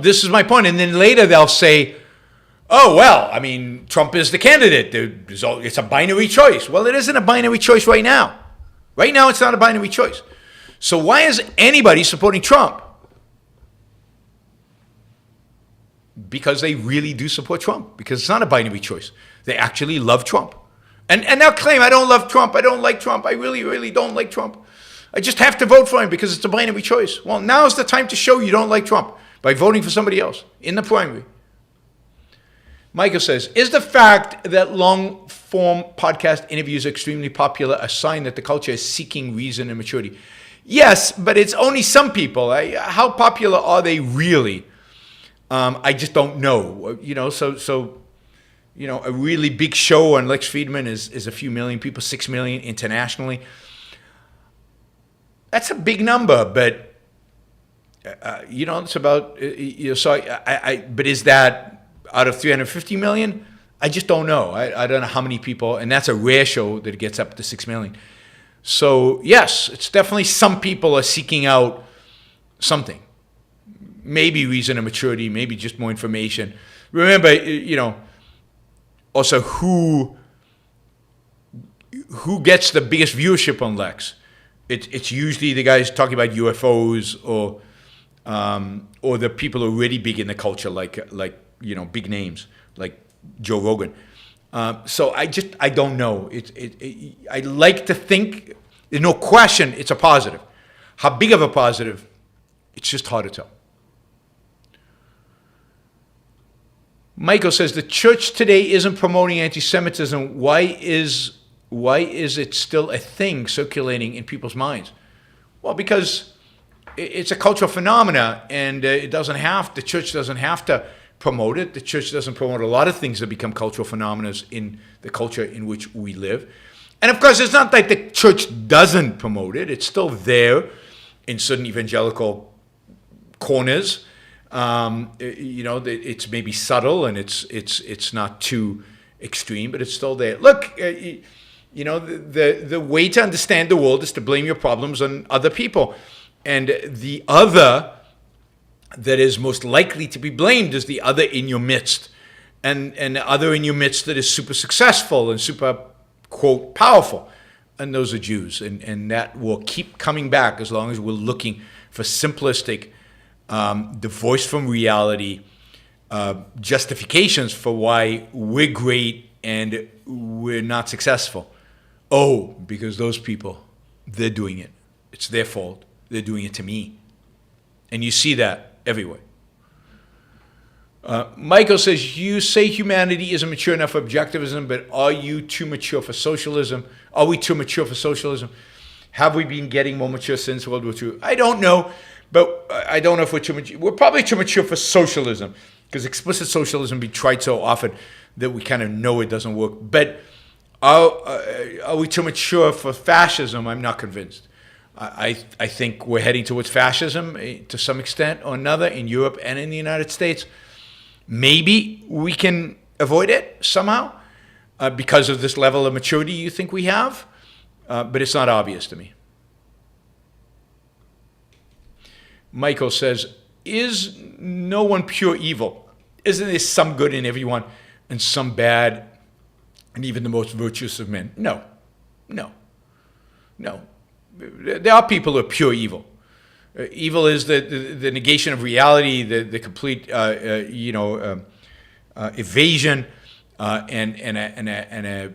this is my point. And then later they'll say, oh, well, I mean, Trump is the candidate. It's a binary choice. Well, it isn't a binary choice right now. Right now, it's not a binary choice. So why is anybody supporting Trump? Because they really do support Trump. Because it's not a binary choice. They actually love Trump. And they'll claim, I don't love Trump. I don't like Trump. I really, really don't like Trump. I just have to vote for him because it's a binary choice. Well, now's the time to show you don't like Trump by voting for somebody else in the primary. Michael says, is the fact that long-form podcast interviews are extremely popular a sign that the culture is seeking reason and maturity? Yes, but it's only some people. How popular are they really? I just don't know. A really big show on Lex Fridman is a few million people, 6 million internationally. That's a big number, but it's about. But is that out of 350 million? I just don't know. I don't know how many people, and that's a rare show that gets up to 6 million. So yes, it's definitely some people are seeking out something, maybe reason and maturity, maybe just more information. Remember, also who gets the biggest viewership on Lex? It's usually the guys talking about UFOs or the people who are really big in the culture, like big names like Joe Rogan. So I don't know. I like to think there's no question it's a positive. How big of a positive? It's just hard to tell. Michael says the church today isn't promoting anti-Semitism. Why is it still a thing circulating in people's minds? Well, because it's a cultural phenomena, and the church doesn't have to promote it. The church doesn't promote a lot of things that become cultural phenomena in the culture in which we live. And of course, it's not like the church doesn't promote it. It's still there in certain evangelical corners. It's maybe subtle and it's not too extreme, but it's still there. Look, the way to understand the world is to blame your problems on other people. And the other that is most likely to be blamed is the other in your midst. And the other in your midst that is super successful and super, quote, powerful. And those are Jews. And that will keep coming back as long as we're looking for simplistic, divorced from reality, justifications for why we're great and we're not successful. Oh, because those people, they're doing it. It's their fault. They're doing it to me. And you see that everywhere. Michael says, you say humanity isn't mature enough for objectivism, but are you too mature for socialism? Are we too mature for socialism? Have we been getting more mature since World War II? I don't know, but I don't know if we're too mature. We're probably too mature for socialism, because explicit socialism be tried so often that we kind of know it doesn't work. But are we too mature for fascism? I'm not convinced. I think we're heading towards fascism to some extent or another in Europe and in the United States. Maybe we can avoid it somehow because of this level of maturity you think we have, but it's not obvious to me. Michael says, is no one pure evil? Isn't there some good in everyone and some bad, and even the most virtuous of men? No. there are people who are pure evil. Evil is the negation of reality, the complete evasion and a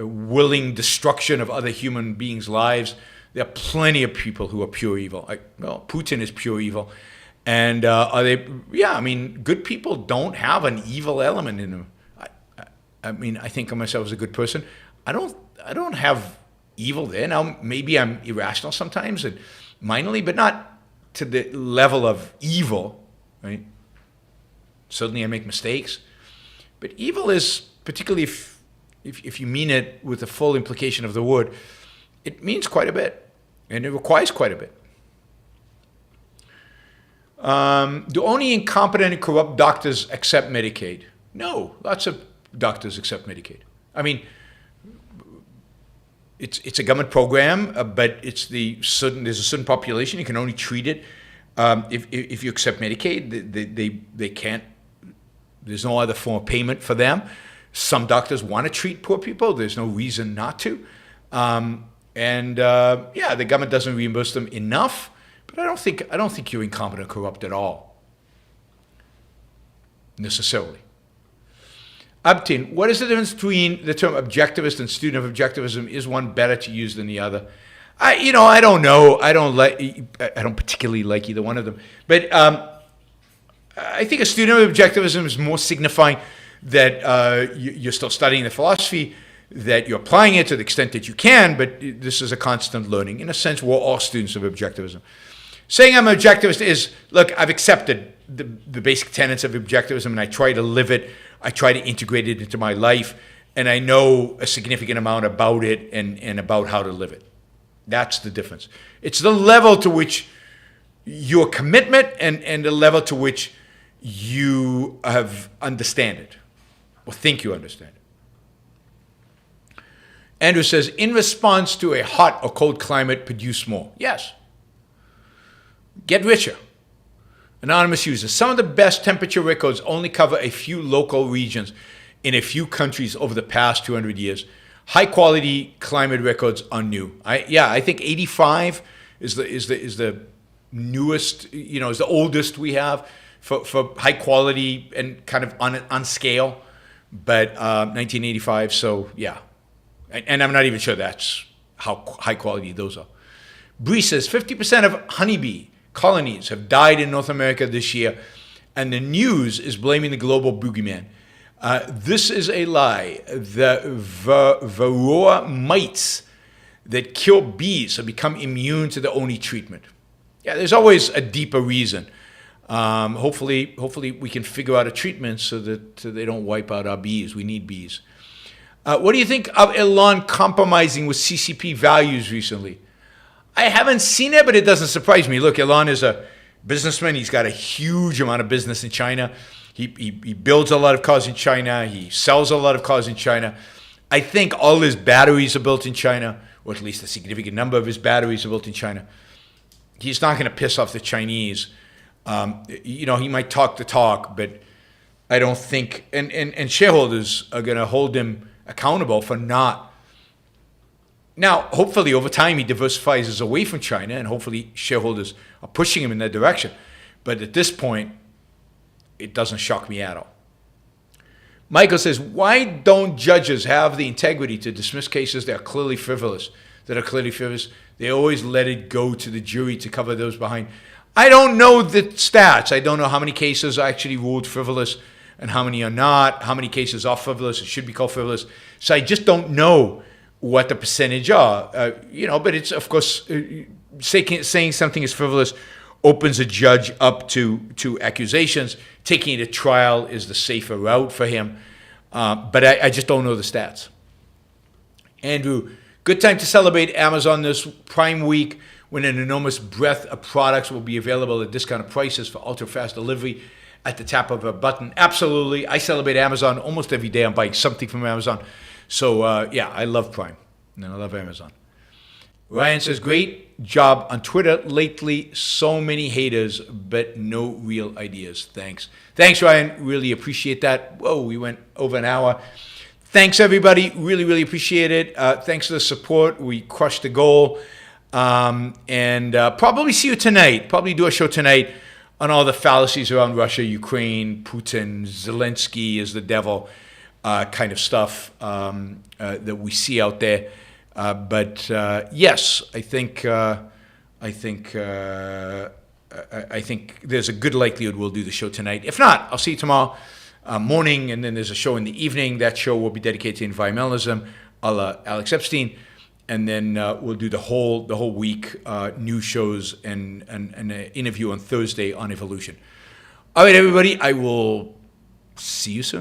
willing destruction of other human beings' lives. There are plenty of people who are pure evil. Putin is pure evil. And are they? Yeah, I mean, good people don't have an evil element in them. I think of myself as a good person. I don't have evil there. Now, maybe I'm irrational sometimes and minorly, but not to the level of evil, right? Certainly I make mistakes. But evil is, particularly if you mean it with the full implication of the word, it means quite a bit, and it requires quite a bit. Do only incompetent and corrupt doctors accept Medicaid? No, lots of doctors accept Medicaid. I mean, it's a government program, but there's a certain population. You can only treat it if you accept Medicaid. They can't. There's no other form of payment for them. Some doctors want to treat poor people. There's no reason not to. The government doesn't reimburse them enough. But I don't think you're incompetent or corrupt at all, necessarily. Abtin, what is the difference between the term objectivist and student of objectivism? Is one better to use than the other? I don't know. I don't particularly like either one of them. But I think a student of objectivism is more signifying that you're still studying the philosophy, that you're applying it to the extent that you can, but this is a constant learning. In a sense, we're all students of objectivism. Saying I'm an objectivist is, look, I've accepted the basic tenets of objectivism and I try to live it. I try to integrate it into my life, and I know a significant amount about it and about how to live it. That's the difference. It's the level to which your commitment and the level to which you have understand it or think you understand it. Andrew says, in response to a hot or cold climate, produce more. Yes. Get richer. Anonymous user, some of the best temperature records only cover a few local regions in a few countries over the past 200 years. High quality climate records are new. I think 85 is the newest, is the oldest we have for high quality and kind of on scale. But 1985, so yeah. And I'm not even sure that's how high quality those are. Bree says 50% of honeybee colonies have died in North America this year, and the news is blaming the global boogeyman. This is a lie. The Varoa Mites that kill bees have become immune to the only treatment. Yeah, there's always a deeper reason. Hopefully we can figure out a treatment so that they don't wipe out our bees. We need bees. What do you think of Elon compromising with CCP values recently? I haven't seen it, but it doesn't surprise me. Look, Elon is a businessman. He's got a huge amount of business in China. He builds a lot of cars in China. He sells a lot of cars in China. I think all his batteries are built in China, or at least a significant number of his batteries are built in China. He's not going to piss off the Chinese. He might talk the talk, but I don't think, and shareholders are going to hold him accountable for not. Now, hopefully over time he diversifies us away from China, and hopefully shareholders are pushing him in that direction. But at this point, it doesn't shock me at all. Michael says, why don't judges have the integrity to dismiss cases that are clearly frivolous? They always let it go to the jury to cover those behind. I don't know the stats. I don't know how many cases are actually ruled frivolous and how many are not, how many cases are frivolous, it should be called frivolous. So I just don't know what the percentage are, but it's, of course, saying something is frivolous opens a judge up to accusations. Taking it to trial is the safer route for him. But I just don't know the stats. Andrew, good time to celebrate Amazon this Prime Week when an enormous breadth of products will be available at discounted prices for ultra-fast delivery at the tap of a button. Absolutely. I celebrate Amazon almost every day. I'm buying something from Amazon. So, I love Prime, and I love Amazon. Ryan says, great job on Twitter lately. So many haters, but no real ideas. Thanks. Thanks, Ryan. Really appreciate that. Whoa, we went over an hour. Thanks, everybody. Really, really appreciate it. Thanks for the support. We crushed the goal. And probably see you tonight. Probably do a show tonight on all the fallacies around Russia, Ukraine, Putin, Zelensky is the devil, kind of stuff that we see out there. But yes, I think there's a good likelihood we'll do the show tonight. If not, I'll see you tomorrow morning, and then there's a show in the evening. That show will be dedicated to environmentalism, a la Alex Epstein, and then we'll do the whole week news shows and an interview on Thursday on evolution. All right, everybody, I will see you soon.